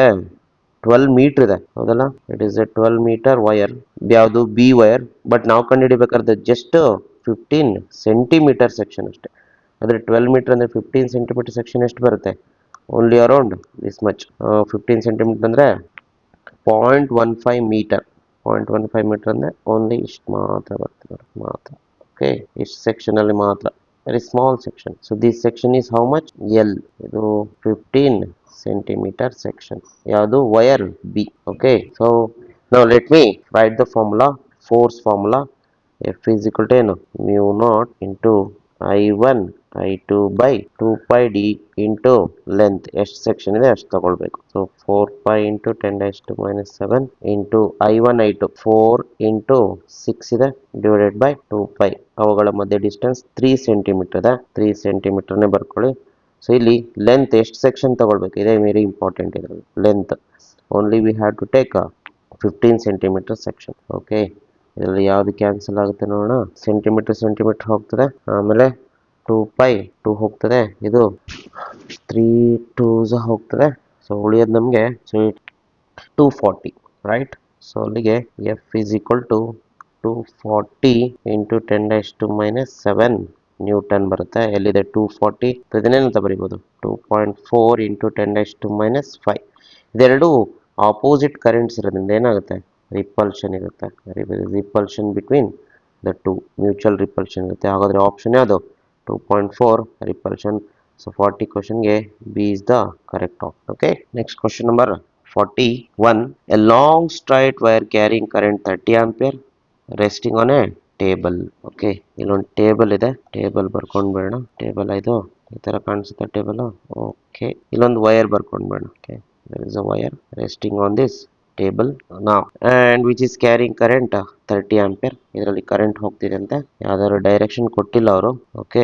12 ಮೀಟರ್ ಇದೆ ಹೌದಲ್ಲ it is a 12 metre wire ಯಾವುದು ಬಿ ವೈರ್ ಬಟ್ ನಾವು ಕಂಡುಹಿಡಿಬೇಕಾದ್ರೆ ಜಸ್ಟ್ 15 ಸೆಂಟಿಮೀಟರ್ ಸೆಕ್ಷನ್ ಅಷ್ಟೇ ಅಂದ್ರೆ 12 ಮೀಟರ್ ಅಂದ್ರೆ 15 ಸೆಂಟಿಮೀಟರ್ ಸೆಕ್ಷನ್ ಎಷ್ಟು ಬರುತ್ತೆ only around this much 15 centimetre ಅಂದ್ರೆ 0.15 ಮೀಟರ್ 0.15 ಮೀಟರ್ ಅಂದ್ರೆ ಓನ್ಲಿ ಇಷ್ಟು ಮಾತ್ರ ಬರ್ತದೆ ಮಾತ್ರ ಓಕೆ ಇಷ್ಟು ಸೆಕ್ಷನ್ ಅಲ್ಲಿ ಮಾತ್ರ very small section. So this section is how much? L. ಇದು 15 centimeter section. ಯಾವುದು wire B. Okay. So now let me write the formula. Force formula. F is equal to ಏನು mu naught into I1 I2 by 2 pi d into length ಎಷ್ಟು section ಇದೆ ಅಷ್ಟು ತಗೊಳ್ಬೇಕು so 4 pi into 10 dash to minus 7 into I1 I2 4 into 6 ಇದೆ divided by 2 pi ಅವುಗಳ ಮಧ್ಯೆ distance 3 centimetre ಇದೆ 3 ಸೆಂಟಿಮೀಟರ್ನೇ ಬರ್ಕೊಳ್ಳಿ ಸೊ ಇಲ್ಲಿ ಲೆಂತ್ ಎಷ್ಟು ಸೆಕ್ಷನ್ ತಗೊಳ್ಬೇಕು ಇದೇ ವೆರಿ ಇಂಪಾರ್ಟೆಂಟ್ ಇದೆ length only we have to take 15 centimetre section okay ಇದರಲ್ಲಿ ಯಾವ್ದು ಕ್ಯಾನ್ಸಲ್ ಆಗುತ್ತೆ ನೋಡೋಣ ಸೆಂಟಿಮೀಟರ್ ಹೋಗ್ತದೆ ಆಮೇಲೆ 2 pi 2 ಹೋಗ್ತದೆ ಇದು 3 2s ಹೋಗ್ತದೆ ಸೊ ಉಳಿಯೋದು ನಮಗೆ 240 ರೈಟ್ ಸೊ ಅಲ್ಲಿಗೆ F is equal to 240 into 10 dash to minus 7 Newton ಬರುತ್ತೆ ಎಲ್ಲಿದೆ 240 ಇದನ್ನೇನಂತ ಬರೀಬೋದು 2.4 into 10 dash to minus 5 ಇದೆರಡು ಆಪೋಸಿಟ್ ಕರೆಂಟ್ಸ್ ಇರೋದ್ರಿಂದ ಏನಾಗುತ್ತೆ ರಿಪಲ್ಷನ್ ಇರುತ್ತೆ repulsion between the two mutual repulsion ಇರುತ್ತೆ ಹಾಗಾದ್ರೆ ಆಪ್ಷನ್ ಯಾವುದು 2.4 ರಿಪಲ್ಷನ್ ಸೊ 40 ಕ್ವಶನ್ಗೆ B is the correct option okay next question number 41 a long straight wire carrying current 30 ampere resting on a table okay ಇಲ್ಲೊಂದು table ಇದೆ table ಬರ್ಕೊಂಡು ಬೇಡ table ಇದು ಈ ತರ ಕಾಣಿಸುತ್ತೆ ಟೇಬಲ್ ಓಕೆ ಇಲ್ಲೊಂದು ವೈರ್ ಬರ್ಕೊಂಡು ಬೇಡ okay there is a wire resting on this table now and which is carrying current 30 ampere ಇದರಲ್ಲಿ ಕರೆಂಟ್ ಹೋಗ್ತಿದೆ ಅಂತೆ ಯಾವ್ದಾದ್ರು ಡೈರೆಕ್ಷನ್ ಕೊಟ್ಟಿಲ್ಲ ಅವರು ಓಕೆ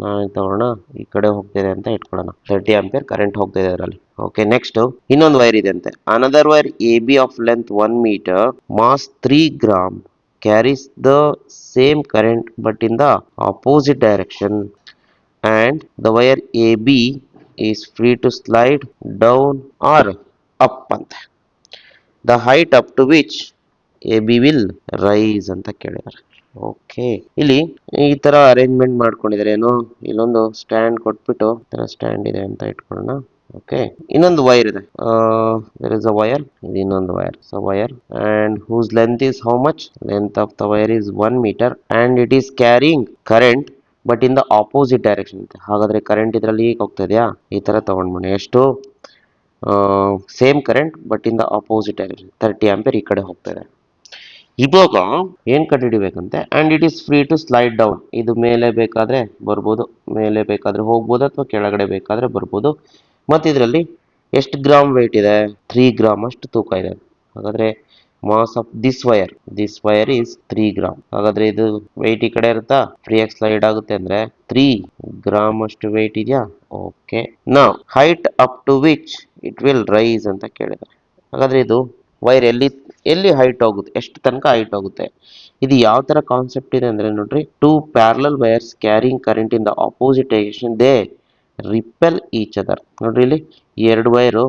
ನಾವೇನ್ ತಗೋಣ ಈ ಕಡೆ ಹೋಗ್ತಿದೆ ಅಂತ ಇಟ್ಕೊಳ್ಳೋಣ 30 ಆಂಪಿಯರ್ ಕರೆಂಟ್ ಹೋಗ್ತಿದೆ ಅದರಲ್ಲಿ ಓಕೆ ನೆಕ್ಸ್ಟ್ ಇನ್ನೊಂದು ವೈರ್ ಇದೆ ಅಂತೆ another wire A B of length 1 metre mass 3 gram carries the same current but in the opposite direction and the wire AB is free to slide down or up ಅಂತ the height up to which AB will rise ಅಂತ ಕೇಳಿದ್ದಾರೆ okay ಇಲ್ಲಿ ಈ ತರ arrangement ಮಾಡ್ಕೊಂಡಿದ್ದಾರೆ ಏನು ಇಲ್ಲೊಂದು stand ಕೊಟ್ಬಿಟ್ಟು ತರ ಸ್ಟ್ಯಾಂಡ್ ಇದೆ ಅಂತ ಇಟ್ಕೊಳ್ಳೋಣ ಓಕೆ ಇನ್ನೊಂದು ವೈರ್ ಇದೆ there is a wire ಇದು ಇನ್ನೊಂದು wire so wire and whose length is how much length of the wire is 1 meter and it is carrying current but in the opposite direction ಅಂತ ಹಾಗಾದ್ರೆ current ಇದರಲ್ಲಿ ಈಗ ಹೋಗ್ತಾ ಇದೆಯಾ ಈ ತರ ತಗೊಂಡ್ಬನ್ನಿ ಎಷ್ಟು same current but in the opposite direction 30 ampere ಈ ಕಡೆ ಹೋಗ್ತಾ ಇದೆ ಇವಾಗ ಏನ್ ಕಂಡುಹಿಡಿಬೇಕಂತೆ, and it is free to slide down. ಇದು ಮೇಲೆ ಬೇಕಾದ್ರೆ ಬರ್ಬೋದು, ಮೇಲೆ ಬೇಕಾದ್ರೆ ಹೋಗ್ಬೋದು, ಅಥವಾ ಕೆಳಗಡೆ ಬೇಕಾದ್ರೆ ಬರ್ಬೋದು. ಮತ್ತೆ ಇದರಲ್ಲಿ ಎಷ್ಟು ಗ್ರಾಮ್ weight ಇದೆ? 3 ಗ್ರಾಮ್ ಅಷ್ಟು ತೂಕ ಇದೆ. ಹಾಗಾದ್ರೆ mass of this wire is 3 gram. ಹಾಗಾದ್ರೆ ಇದು weight ಈ ಕಡೆ ಇರುತ್ತಾ, ಫ್ರೀಯಾಗಿ ಸ್ಲೈಡ್ ಆಗುತ್ತೆ ಅಂದ್ರೆ 3 ಗ್ರಾಮ್ ಅಷ್ಟು weight ಇದೆಯಾ? ಓಕೆ. ನಾವು height up to which it will rise ಅಂತ ಕೇಳಿದ್ದಾರೆ. ಹಾಗಾದ್ರೆ ಇದು ವೈರ್ ಎಲ್ಲಿ ಹೈಟ್ ಹೋಗುತ್ತೆ, ಎಷ್ಟು ತನಕ ಹೈಟ್ ಹೋಗುತ್ತೆ? ಇದು ಯಾವ ತರ ಕಾನ್ಸೆಪ್ಟ್ ಇದೆ ಅಂದ್ರೆ ನೋಡ್ರಿ, two parallel wires carrying current in the opposite direction they repel each other. ನೋಡ್ರಿ ಇಲ್ಲಿ ಈ ಎರಡು ವೈರು,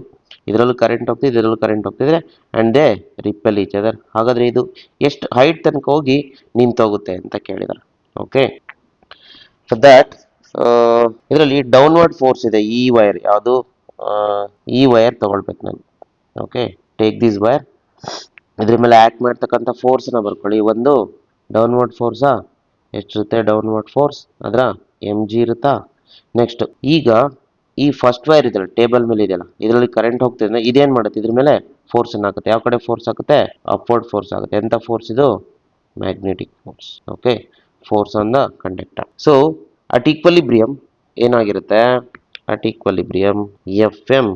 ಇದರಲ್ಲೂ ಕರೆಂಟ್ ಹೋಗ್ತಿದೆ, ಇದರಲ್ಲೂ ಕರೆಂಟ್ ಹೋಗ್ತಿದ್ರೆ, and they repel each other. ಹಾಗಾದ್ರೆ ಇದು ಎಷ್ಟು ಹೈಟ್ ತನಕ ಹೋಗಿ ನಿಂತೋಗುತ್ತೆ ಅಂತ ಕೇಳಿದಾರೆ. ಓಕೆ, ಸೊ ದಟ್ ಇದರಲ್ಲಿ ಡೌನ್ವರ್ಡ್ ಫೋರ್ಸ್ ಇದೆ. ಈ ವೈರ್ ಯಾವುದು, ಈ ವೈರ್ ತಗೊಳ್ಬೇಕು ನಾನು. Okay, take this wire. ಇದ್ರ ಮೇಲೆ ಆಕ್ಟ್ ಮಾಡ್ತಕ್ಕಂಥ ಫೋರ್ಸ್ನ ಬರ್ಕೊಳ್ಳಿ. ಒಂದು ಡೌನ್ವರ್ಡ್ ಫೋರ್ಸಾ, ಎಷ್ಟಿರುತ್ತೆ ಡೌನ್ವರ್ಡ್ ಫೋರ್ಸ್? ಅದರ mg ಇರುತ್ತಾ. ನೆಕ್ಸ್ಟ್ ಈಗ ಈ ಫಸ್ಟ್ ವೈರ್ ಇದೆಯಲ್ಲ, ಟೇಬಲ್ ಮೇಲೆ ಇದೆಯಲ್ಲ, ಇದರಲ್ಲಿ ಕರೆಂಟ್ ಹೋಗ್ತಿದೆ ಅಂದ್ರೆ ಇದೇನ್ ಮಾಡುತ್ತೆ, ಇದ್ರ ಮೇಲೆ ಫೋರ್ಸ್ ಅನ್ನು ಹಾಕುತ್ತೆ. ಯಾವ ಕಡೆ ಫೋರ್ಸ್ ಆಗುತ್ತೆ? ಅಪ್ವರ್ಡ್ ಫೋರ್ಸ್ ಆಗುತ್ತೆ. ಎಂತ ಫೋರ್ಸ್ ಇದು? Magnetic force. Okay, force on the conductor. So at equilibrium ಏನಾಗಿರುತ್ತೆ? At equilibrium Fm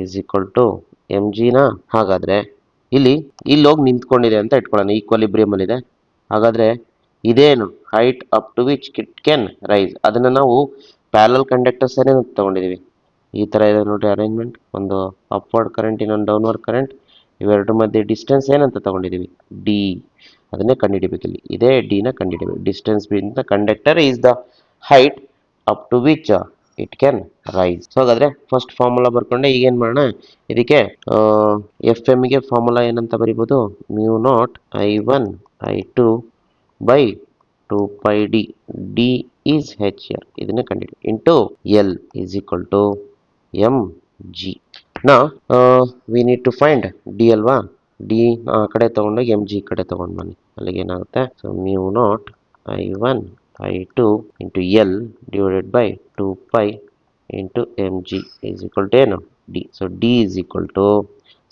is equal to mg ನ. ಹಾಗಾದ್ರೆ ಇಲ್ಲಿ ಹೋಗಿ ನಿಂತ್ಕೊಂಡಿದೆ ಅಂತ ಇಟ್ಕೊಳ್ಳೋಣ, ಈಕ್ವಲಿಬ್ರಿಯಂ ಅಲ್ಲಿ ಇದೆ. ಹಾಗಾದ್ರೆ ಇದೇನು height up to which it can rise, ಅದನ್ನ ನಾವು ಪ್ಯಾರಲಲ್ ಕಂಡಕ್ಟರ್ಸ್ ತಗೊಂಡಿದೀವಿ. ಈ ತರ ಇದೆ ನೋಡಿ ಅರೇಂಜ್ಮೆಂಟ್. ಒಂದು ಅಪ್ವರ್ಡ್ ಕರೆಂಟ್, ಇನ್ನೊಂದು ಡೌನ್ವರ್ಡ್ ಕರೆಂಟ್. ಇವೆರಡರ ಮಧ್ಯೆ ಡಿಸ್ಟೆನ್ಸ್ ಏನಂತ ತಗೊಂಡಿದೀವಿ? ಡಿ. ಅದನ್ನೇ ಕಂಡುಹಿಡಿಬೇಕು. ಇಲ್ಲಿ ಇದೇ ಡಿ ನ ಕಂಡುಹಿಡಿಬೇಕು. Distance between the conductor is the height up to which it can rise. So ಹಾಗಾದ್ರೆ ಫಸ್ಟ್ ಫಾರ್ಮುಲಾ ಬರ್ಕೊಂಡೆ. ಈಗ ಏನ್ ಮಾಡೋಣ, ಇದಕ್ಕೆ ಎಫ್ ಎಮ್ ಗೆ ಫಾರ್ಮುಲಾ ಏನಂತ ಬರೀಬಹುದು? Mu naught I1 I2 by 2 D. D is H R, ಇದನ್ನೇ ಕಂಡುಹಿಡಿ, into L is equal to M G. ನಾ we need to find D ಅಲ್ವಾ. ಡಿ ಆ ಕಡೆ ತಗೊಂಡೋಗಿ ಎಂ ಜಿ ಕಡೆ ತಗೊಂಡ್ ಬನ್ನಿ. ಅಲ್ಲಿಗೆ ಏನಾಗುತ್ತೆ? So mu naught I1 I2 into L divided by 2 into M G is equal to ಏನು? D. So D is equal to,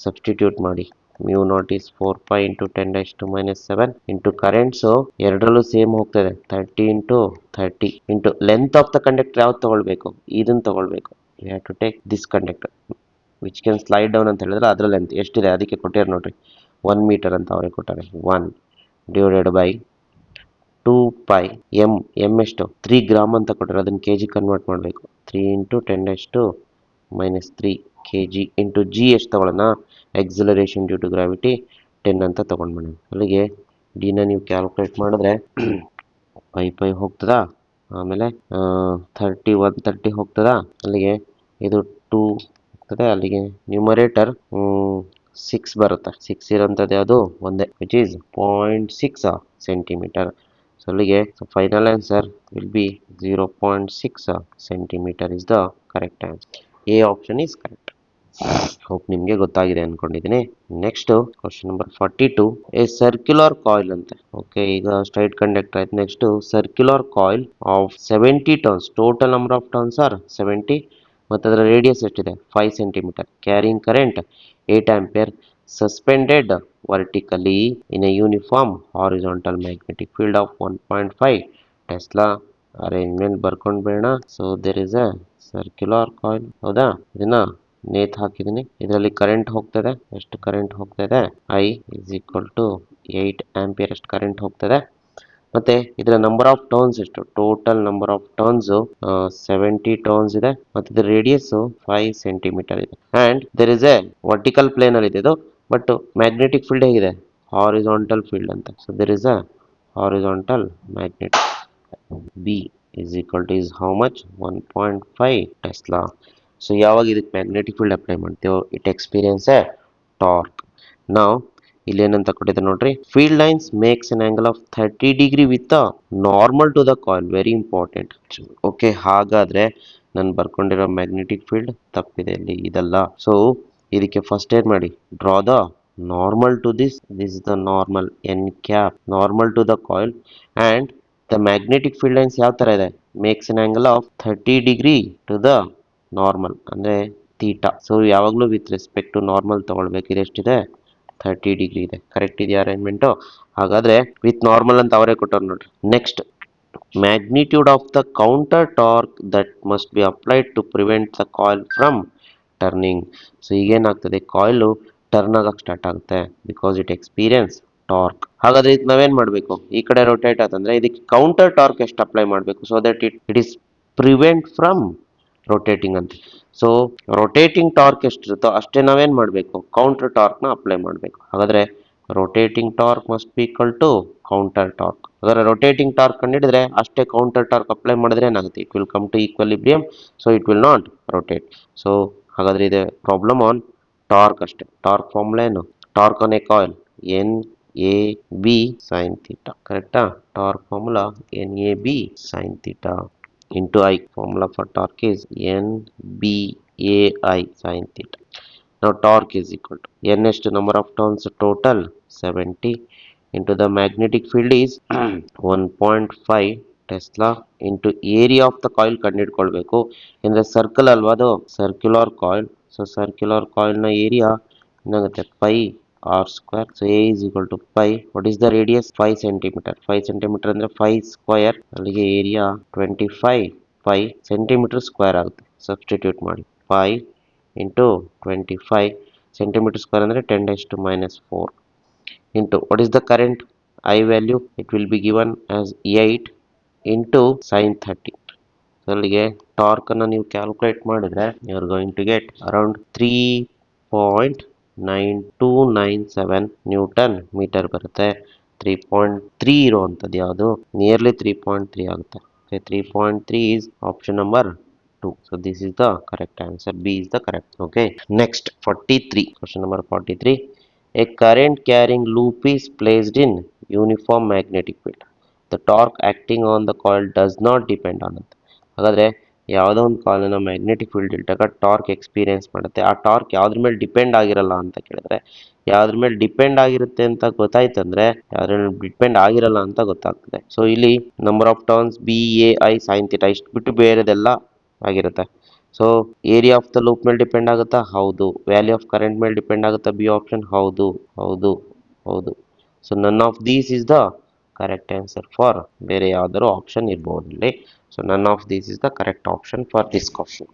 substitute ಮಾಡಿ, mu naught is 4 into 10⁻⁻⁷ into currents ಎರಡರಲ್ಲೂ ಸೇಮ್ ಹೋಗ್ತದೆ, 30 into 30 into length of the conductor ಯಾವ್ದು ತಗೊಳ್ಬೇಕು? ಇದನ್ನ ತಗೊಳ್ಬೇಕು. You have to take this conductor which can slide down ಅಂತ ಹೇಳಿದ್ರೆ ಅದರ ಲೆಂತ್ ಎಷ್ಟಿದೆ ಅದಕ್ಕೆ ಕೊಟ್ಟಿದ್ದಾರೆ ನೋಡ್ರಿ, 1 ಮೀಟರ್ ಅಂತ ಅವ್ರಿಗೆ ಕೊಟ್ಟಾರೆ. 1 ಡಿವೈಡೆಡ್ ಬೈ 2 ಎಮ್ ಎಷ್ಟು? 3 ಗ್ರಾಮ್ ಅಂತ ಕೊಟ್ಟರೆ ಅದನ್ನ ಕೆ ಜಿ ಕನ್ವರ್ಟ್ ಮಾಡಬೇಕು. 3 into 10⁻⁻³ K G into G ಎಷ್ಟು ತಗೊಳ್ಳೋಣ? ಎಕ್ಸಲರೇಷನ್ ಡ್ಯೂ ಟು ಗ್ರಾವಿಟಿ 10 ಅಂತ ತಗೊಂಡ್ಬಿಡೋಣ. ಅಲ್ಲಿಗೆ ಡಿನ ನೀವು ಕ್ಯಾಲ್ಕುಲೇಟ್ ಮಾಡಿದ್ರೆ ಪೈ ಹೋಗ್ತದಾ, ಆಮೇಲೆ 130 ಹೋಗ್ತದಾ, ಅಲ್ಲಿಗೆ ಇದು 2 ಹೋಗ್ತದೆ, ಅಲ್ಲಿಗೆ ನ್ಯೂಮರೇಟರ್ 6 ಬರುತ್ತೆ. 6 ಇರೋಂಥದ್ದು ಯಾವುದು? ಒಂದೇ, ವಿಚ್ ಈಸ್ 0.6 ಸೆಂಟಿಮೀಟರ್. ಸೊ ಅಲ್ಲಿಗೆ final answer will be 0.6 centimetre is the correct answer. A option is correct. Hope ನಿಮಗೆ ಗೊತ್ತಾಗಿದೆ ಅನ್ಕೊಂಡಿದ್ದೀನಿ. Next question number 42, a circular coil ಅಂತೆ. ಓಕೆ, ಈಗ ಸ್ಟ್ರೈಟ್ ಕಂಡಕ್ಟರ್ ಆಯ್ತು. Next circular coil of 70 turns, total number of turns are 70, ಮತ್ತು ಅದರ radius ಎಷ್ಟಿದೆ? 5 centimetre. Carrying current 8 ampere, suspended vertically in a uniform horizontal magnetic field of 1.5 tesla. Arrangement ಬರ್ಕೊಂಡು ಬೇಡ. So there is a circular coil, ಹೌದಾ? ಇದನ್ನ ನೇತ್ ಹಾಕಿದ್ದೀನಿ. ಇದರಲ್ಲಿ current ಹೋಗ್ತದೆ. ಎಷ್ಟು ಕರೆಂಟ್ ಹೋಗ್ತದೆ? I is equal to 8 ampere ಅಷ್ಟು ಕರೆಂಟ್ ಹೋಗ್ತದೆ. ಮತ್ತೆ ಇದರ ನಂಬರ್ ಆಫ್ ಟರ್ನ್ಸ್ ಎಷ್ಟು? Total number of turns 70 turns ಇದೆ, ಮತ್ತೆ ಇದರ ರೇಡಿಯಸ್ 5 ಸೆಂಟಿಮೀಟರ್ ಇದೆ. And there is a vertical plane ಅಲ್ಲಿ ಇದೆ ಇದು, ಬಟ್ ಮ್ಯಾಗ್ನೆಟಿಕ್ ಫೀಲ್ಡ್ ಹೇಗಿದೆ? ಹಾರಿಜಾಂಟಲ್ ಫೀಲ್ಡ್ ಅಂತ. So there is a horizontal magnetic. B is equal to is how much? 1.5 tesla. So ಯಾವಾಗ ಇದಕ್ಕೆ ಮ್ಯಾಗ್ನೆಟಿಕ್ ಫೀಲ್ಡ್ ಅಪ್ಲೈ ಮಾಡ್ತೀವೋ it experience a torque. ನಾವು ಇಲ್ಲಿ ಏನಂತ ಕೊಟ್ಟಿದ್ದಾರೆ ನೋಡ್ರಿ, field lines makes an angle of 30 degree with normal to the coil. Very important. Okay, ಹಾಗಾದ್ರೆ ನಾನು ಬರ್ಕೊಂಡಿರೋ ಮ್ಯಾಗ್ನೆಟಿಕ್ ಫೀಲ್ಡ್ ತಪ್ಪಿದೆ ಇಲ್ಲಿ, ಇದಲ್ಲ. ಸೊ ಇದಕ್ಕೆ ಫಸ್ಟ್ ಏನ್ ಮಾಡಿ, draw the normal to this is the normal n cap, normal to the coil. And the magnetic field lines ಯಾವ ತರ ಇದೆ? Makes an angle of 30 degree to the normal, ಅಂದ್ರೆ ಥೀಟಾ. ಸೊ ಯಾವಾಗಲೂ with respect to normal ತಗೊಳ್ಬೇಕು. ಇದೆಷ್ಟಿದೆ? 30 degree ಇದೆ. Correct ಇದೆಯಾ arrangement? ಹಾಗಾದ್ರೆ ವಿತ್ ನಾರ್ಮಲ್ ಅಂತ ಅವರೇ ಕೊಟ್ಟವ್ರು ನೋಡ್ರಿ. Next, magnitude of the counter torque that must be applied to prevent the coil from turning. So ಈಗೇನಾಗ್ತದೆ, ಕಾಯಿಲು ಟರ್ನ್ ಆಗಕ್ಕೆ ಸ್ಟಾರ್ಟ್ ಆಗುತ್ತೆ ಬಿಕಾಸ್ ಇಟ್ ಎಕ್ಸ್ಪೀರಿಯನ್ಸ್ ಟಾರ್ಕ್. ಹಾಗಾದ್ರೆ ಇದು ನಾವೇನ್ ಮಾಡಬೇಕು, ಈ ಕಡೆ ರೊಟೇಟ್ ಆತಂದ್ರೆ ಇದಕ್ಕೆ ಕೌಂಟರ್ ಟಾರ್ಕ್ ಎಷ್ಟು ಅಪ್ಲೈ ಮಾಡಬೇಕು so that it is prevent from rotating ಅಂತ. ಸೊ ರೊಟೇಟಿಂಗ್ ಟಾರ್ಕ್ ಎಷ್ಟಿರುತ್ತೋ ಅಷ್ಟೇ ನಾವೇನ್ ಮಾಡಬೇಕು, ಕೌಂಟರ್ ಟಾರ್ಕ್ನ ಅಪ್ಲೈ ಮಾಡಬೇಕು. ಹಾಗಾದ್ರೆ rotating torque must be equal to counter torque. ಹಾಗಾದ್ರೆ ರೊಟೇಟಿಂಗ್ ಟಾರ್ಕ್ ಕಂಡಿಡಿದ್ರೆ ಅಷ್ಟೇ ಕೌಂಟರ್ ಟಾರ್ಕ್ ಅಪ್ಲೈ ಮಾಡಿದ್ರೆ ಏನಾಗುತ್ತೆ, it will come to equilibrium, so it will not rotate. So ಹಾಗಾದ್ರೆ ಇದೆ ಪ್ರಾಬ್ಲಮ್ ಆನ್ ಟಾರ್ಕ್ ಅಷ್ಟೇ. ಟಾರ್ಕ್ ಫಾರ್ಮುಲಾ ಏನು, torque on a coil N A B sine theta. ಕರೆಕ್ಟಾ? Torque formula N A B sine theta into I. Formula for torque is NBAI sin theta. Now torque is equal to N is the number of turns total 70 into the magnetic field is 1.5 Tesla into area of the coil ಕಂಡುಹಿಡ್ಕೊಳ್ಬೇಕು. ಅಂದರೆ circle ಅಲ್ವಾ ಅದು, circular coil. So circular ಕಾಯಿಲ್ನ area ಏನಾಗುತ್ತೆ, pi r square. So A is equal to pi. What is the radius? 5 centimeter. 5 centimeter ಅಂದ್ರೆ 5 square. ಅಲ್ಲಿಗೆ area 25 pi centimeter square ಆಗುತ್ತೆ. Substitute ಮಾಡಿ 5 into 25 centimeter square ಅಂದ್ರೆ 10⁻⁻⁴ into what is the current I value? It will be given as 8 into sin 30. ಅಲ್ಲಿಗೆ torque ಅನ್ನು ನೀವು calculate ಮಾಡಿದ್ರೆ you are going to get around 3.9297 newton metre ಬರುತ್ತೆ. 3.3 ಇರುವಂಥದ್ದು ಯಾವುದು, ನಿಯರ್ಲಿ 3.3 ಆಗುತ್ತೆ. 3.3 is option number 2. So this is the correct answer. B is the correct. Okay. Next, 43. Question number 43. A current carrying loop is placed in uniform magnetic field. The torque acting on the coil does not depend on it. ಹಾಗಾದ್ರೆ ಯಾವುದೋ ಒಂದು ಕಾಯಿಲ್ನ magnetic field ಇಟ್ಟಾಗ torque experience ಮಾಡುತ್ತೆ. ಆ torque ಯಾವ್ದ್ರ ಮೇಲೆ depend ಆಗಿರಲ್ಲ ಅಂತ ಕೇಳಿದ್ರೆ, ಯಾವ್ದ್ರ ಮೇಲೆ ಡಿಪೆಂಡ್ ಆಗಿರುತ್ತೆ ಅಂತ ಗೊತ್ತಾಯ್ತಂದ್ರೆ ಯಾವ್ದ್ರ ಮೇಲೆ ಡಿಪೆಂಡ್ ಆಗಿರಲ್ಲ ಅಂತ ಗೊತ್ತಾಗ್ತದೆ. ಸೊ ಇಲ್ಲಿ number of turns BAI sin theta ಇಷ್ಟು ಬಿಟ್ಟು ಬೇರೆದೆಲ್ಲ ಆಗಿರುತ್ತೆ. So area of the loop ಮೇಲೆ ಡಿಪೆಂಡ್ ಆಗುತ್ತಾ, ಹೌದು. ವ್ಯಾಲ್ಯೂ ಆಫ್ ಕರೆಂಟ್ ಮೇಲೆ ಡಿಪೆಂಡ್ ಆಗುತ್ತಾ, ಬಿ ಆಪ್ಷನ್, ಹೌದು ಹೌದು ಹೌದು. So none of these is the correct answer for, ಬೇರೆ ಯಾವ್ದಾದ್ರು ಆಪ್ಷನ್ ಇರ್ಬೋದು ಇಲ್ಲಿ. So none of this is the correct option for this question.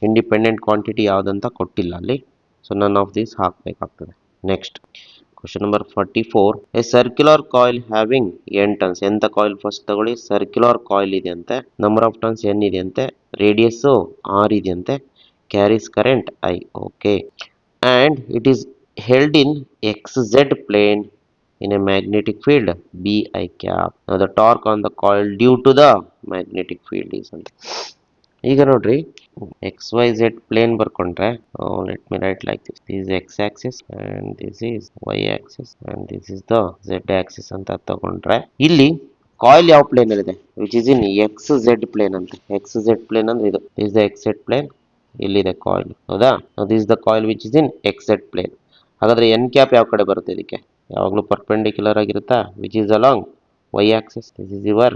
Independent quantity ಯಾವುದಂತ ಕೊಟ್ಟಿಲ್ಲ ಅಲ್ಲಿ. ಸೊ ನನ್ ಆಫ್ ದಿಸ್ ಹಾಕಬೇಕಾಗ್ತದೆ. Next, question number 44. A circular coil having n turns. ಎಂತ coil first ತಗೊಳ್ಳಿ, ಸರ್ಕ್ಯುಲರ್ ಕಾಯಿಲ್ ಇದೆ ಅಂತೆ, ನಂಬರ್ ಆಫ್ ಟರ್ನ್ಸ್ n ಇದೆ ಅಂತೆ, ರೇಡಿಯಸ್ಸು r ಇದೆ ಅಂತೆ, carries current I. Okay. And it is held in XZ plane in a magnetic field BI cap. Now the torque on the coil due to the magnetic field is ಅಂತ. ಈಗ ನೋಡ್ರಿ, XYZ plane ಬರ್ಕೊಂಡ್ರೆ, let me write like this. This is X axis and this is Y axis and this is the Z axis ಅಂತ ತಗೊಂಡ್ರೆ, ಇಲ್ಲಿ coil ಯಾವ plane ಇದೆ, which is in XZ plane ಅಂತ. XZ ಪ್ಲೇನ್ ಅಂದ್ರೆ ಇದು is the XZ plane, ಇಲ್ಲಿದೆ coil, ಹೌದಾ. This is the coil which is in XZ plane. ಹಾಗಾದ್ರೆ ಎನ್ ಕ್ಯಾಪ್ ಯಾವ ಕಡೆ ಬರುತ್ತೆ, ಇದಕ್ಕೆ ಯಾವಾಗಲೂ ಪರ್ಪೆಂಡಿಕ್ಯುಲರ್ ಆಗಿರುತ್ತಾ, which is along Y Axis. This is your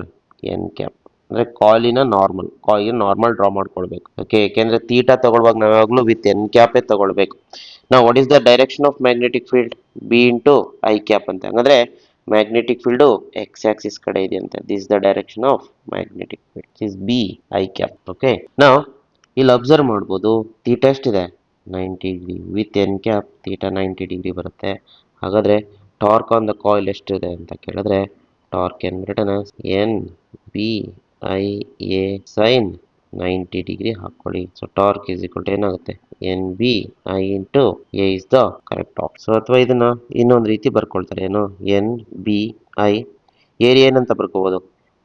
N cap. ಅಂದ್ರೆ ಕಾಯಿಲಿನ ನಾರ್ಮಲ್ ಡ್ರಾ ಮಾಡ್ಕೊಳ್ಬೇಕು. ಓಕೆ, ಯಾಕೆಂದ್ರೆ ತೀಟಾ ತಗೊಳ್ಳುವಾಗ ನಾವು ಯಾವಾಗಲೂ ವಿತ್ ಎನ್ ಕ್ಯಾಪೇ ತಗೊಳ್ಬೇಕು. ನಾವು what is the direction of magnetic field, B into I cap ಅಂತ. ಹಂಗಂದ್ರೆ ಮ್ಯಾಗ್ನೆಟಿಕ್ ಫೀಲ್ಡು X ಆಕ್ಸಿಸ್ ಕಡೆ ಇದೆ ಅಂತ. This the direction of magnetic field is BI cap. Okay, ನಾವು ಇಲ್ಲಿ ಅಬ್ಸರ್ವ್ ಮಾಡ್ಬೋದು, ತೀಟಾ ಎಷ್ಟಿದೆ, 90 degree. With N cap theta 90 degree ಬರುತ್ತೆ. ಹಾಗಾದ್ರೆ ಟಾರ್ಕ್ ಆನ್ ದ ಕಾಯಿಲ್ ಎಷ್ಟಿದೆ ಅಂತ ಕೇಳಿದ್ರೆ, ಟಾರ್ಕ್ ಏನ್ ರಿಟರ್ನ್ NBIA sin 90 ಡಿಗ್ರಿ ಹಾಕೊಳ್ಳಿ. So torque is equal to ಏನಾಗುತ್ತೆ, NBI into A is the correct option. So ಅಥವಾ ಇದನ್ನ ಇನ್ನೊಂದು ರೀತಿ ಬರ್ಕೊಳ್ತಾರೆ, ಏನು, NBI ಏರಿಯಾ ಏನಂತ ಬರ್ಕೋಬಹುದು,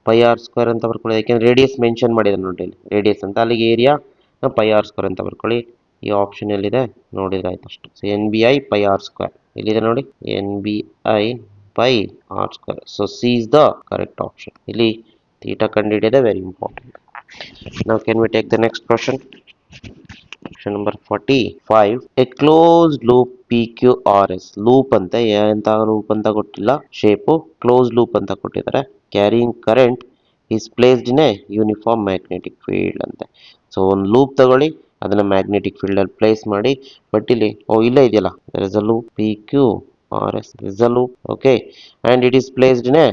πr² ಅಂತ ಬರ್ಕೊಳ್ಳಿ. ಯಾಕೆಂದ್ರೆ ರೇಡಿಯಸ್ ಮೆನ್ಷನ್ ಮಾಡಿದ್ರೆ ನೋಡಿ, ರೇಡಿಯಸ್ ಅಂತ, ಅಲ್ಲಿಗೆ ಏರಿಯಾ πr² ಅಂತ ಬರ್ಕೊಳ್ಳಿ. ಈ ಆಪ್ಷನ್ ಎಲ್ಲಿದೆ ನೋಡಿದ್ರೆ ಆಯ್ತು ಅಷ್ಟು. ಸೊ NBI πr², ಇಲ್ಲಿದೆ ನೋಡಿ, NBI πr². So C is the correct option. ಇಲ್ಲಿ ಥೀಟಾ ಕಂಡುಹಿಡಿಯೋದೇ very important. Now can we take the next question? Question number 45. A closed loop PQRS. Loop ಅಂತ, ಎಂತ ಲೂಪ್ ಅಂತ ಕೊಟ್ಟಿಲ್ಲ, ಶೇಪು ಕ್ಲೋಸ್ ಲೂಪ್ ಅಂತ ಕೊಟ್ಟಿದ್ದಾರೆ. Carrying current is placed in a uniform magnetic field ಅಂತೆ. So ಒಂದು loop ತಗೊಳ್ಳಿ, ಅದನ್ನ ಮ್ಯಾಗ್ನೆಟಿಕ್ ಫೀಲ್ಡ್ ಅಲ್ಲಿ ಪ್ಲೇಸ್ ಮಾಡಿ. ಬಟ್ ಇಲ್ಲಿ ಇಲ್ಲೇ ಇದೆಯಲ್ಲ, there is a loop PQ RS is the loop. Okay, and it is placed in a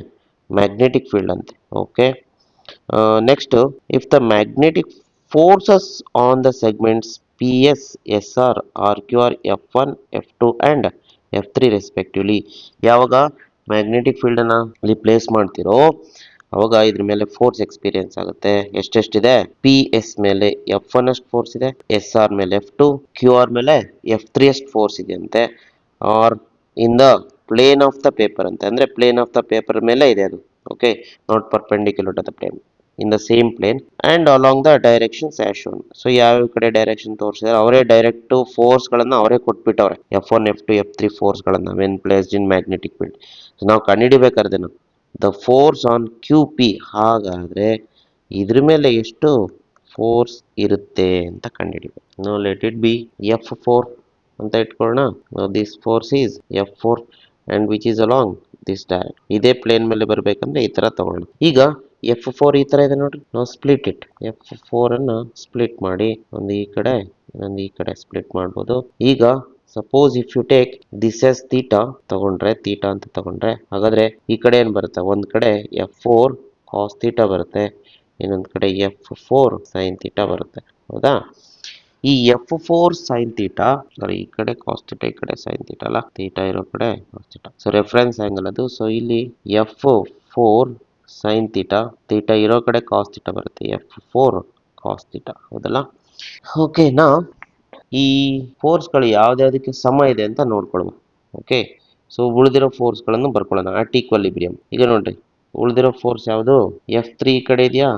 magnetic field ante. Okay. Next, if the magnetic forces on the segments PS, SR, RQ are F1, F2 and F3 respectively, ಯಾವಾಗ magnetic field ಅನ್ನ ಇಲ್ಲಿ place ಮಾಡ್ತಿರೋ ಅವಾಗ ಇದ್ರ ಮೇಲೆ force experience ಆಗುತ್ತೆ. ಎಷ್ಟೆಷ್ಟಿದೆ? P S ಮೇಲೆ F1 ಅಷ್ಟು ಫೋರ್ಸ್ ಇದೆ, ಎಸ್ ಆರ್ ಮೇಲೆ F2, ಕ್ಯೂ ಆರ್ ಮೇಲೆ F3 ಅಷ್ಟು ಫೋರ್ಸ್ ಇದೆಯಂತೆ. Are in the plane of the paper ಅಂತ, ಅಂದ್ರೆ ಪ್ಲೇನ್ ಆಫ್ ದ ಪೇಪರ್ ಮೇಲೆ ಇದೆ ಅದು. Okay, not perpendicular to the plane, in the same plane and along the directions as shown. So ಯಾವ ಕಡೆ ಡೈರೆಕ್ಷನ್ ತೋರಿಸಿದ್ರೆ ಅವರೇ ಡೈರೆಕ್ಟ್ ಫೋರ್ಸ್ ಗಳನ್ನ ಅವರೇ ಕೊಟ್ಬಿಟ್ಟವ್ರೆ, F1, F2, F3 ಫೋರ್ಸ್ ಗಳನ್ನ when placed in magnetic field. So ನಾವು ಕಂಡುಹಿಡಿಬೇಕಾದ್ರೆ the force on Q P, ಹಾಗಾದ್ರೆ ಇದ್ರ ಮೇಲೆ ಎಷ್ಟು ಫೋರ್ಸ್ ಇರುತ್ತೆ ಅಂತ ಕಂಡುಹಿಡಿಬೇಕು. No let it be F4 ಅಂತ ಇಟ್ಕೊಳ್ಳೋಣ. This force is F4 and which is along this direct. ಇದೇ ಪ್ಲೇನ್ ಮೇಲೆ ಬರ್ಬೇಕಂದ್ರೆ ಈ ತರ ತಗೊಳ್ಳೋಣ. ಈಗ F4 ಈ ತರ ಇದೆ ನೋಡ್ರಿ, ನಾವು ಸ್ಪ್ಲಿಟ್ ಇಟ್. F4 ಅನ್ನ ಸ್ಪ್ಲಿಟ್ ಮಾಡಿ, ಒಂದು ಈ ಕಡೆ ಇನ್ನೊಂದು ಈ ಕಡೆ ಸ್ಪ್ಲಿಟ್ ಮಾಡ್ಬೋದು. ಈಗ suppose if you take this as theta ತಗೊಂಡ್ರೆ, ಥೀಟಾ ಅಂತ ತಗೊಂಡ್ರೆ, ಹಾಗಾದ್ರೆ ಈ ಕಡೆ ಏನ್ ಬರುತ್ತೆ? ಒಂದ್ ಕಡೆ F4 ಕಾಸ್ ಥೀಟಾ ಬರುತ್ತೆ, ಇನ್ನೊಂದ್ ಕಡೆ F4 ಸೈನ್ ಥೀಟಾ ಬರುತ್ತೆ. ಹೌದಾ? ಈ F4 ಸೈನ್ ಥೀಟಾ, ಸಾರಿ ಈ ಕಡೆ ಕಾಸ್ ಥೀಟಾ, ಈ ಕಡೆ ಸೈನ್ ಥೀಟಾ ಅಲ್ಲ, ಥೀಟಾ ಇರೋ ಕಡೆ cos theta. So reference angle ಅದು. ಸೊ ಇಲ್ಲಿ F4 ಸೈನ್ ಥೀಟಾ, ಥೀಟಾ ಇರೋ ಕಡೆ ಕಾಸ್ ಥೀಟಾ ಬರುತ್ತೆ, F4 ಕಾಸ್ ಥೀಟಾ. ಹೌದಲ್ಲ? ಓಕೆ, ನಾ ಈ ಫೋರ್ಸ್ಗಳು ಯಾವ್ದ್ಯಾವ್ದಕ್ಕೆ ಸಮ ಇದೆ ಅಂತ ನೋಡ್ಕೊಳ್ಬೇಕು. ಓಕೆ, ಸೊ ಉಳಿದಿರೋ ಫೋರ್ಸ್ಗಳನ್ನು ಬರ್ಕೊಳ್ಳೋಣ ಅಟ್ ಈಕ್ವಲಿಬ್ರಿಯಂ. ಈಗ ನೋಡ್ರಿ, ಉಳಿದಿರೋ ಫೋರ್ಸ್ ಯಾವುದು? F3 ಈ ಕಡೆ ಇದೆಯಾ?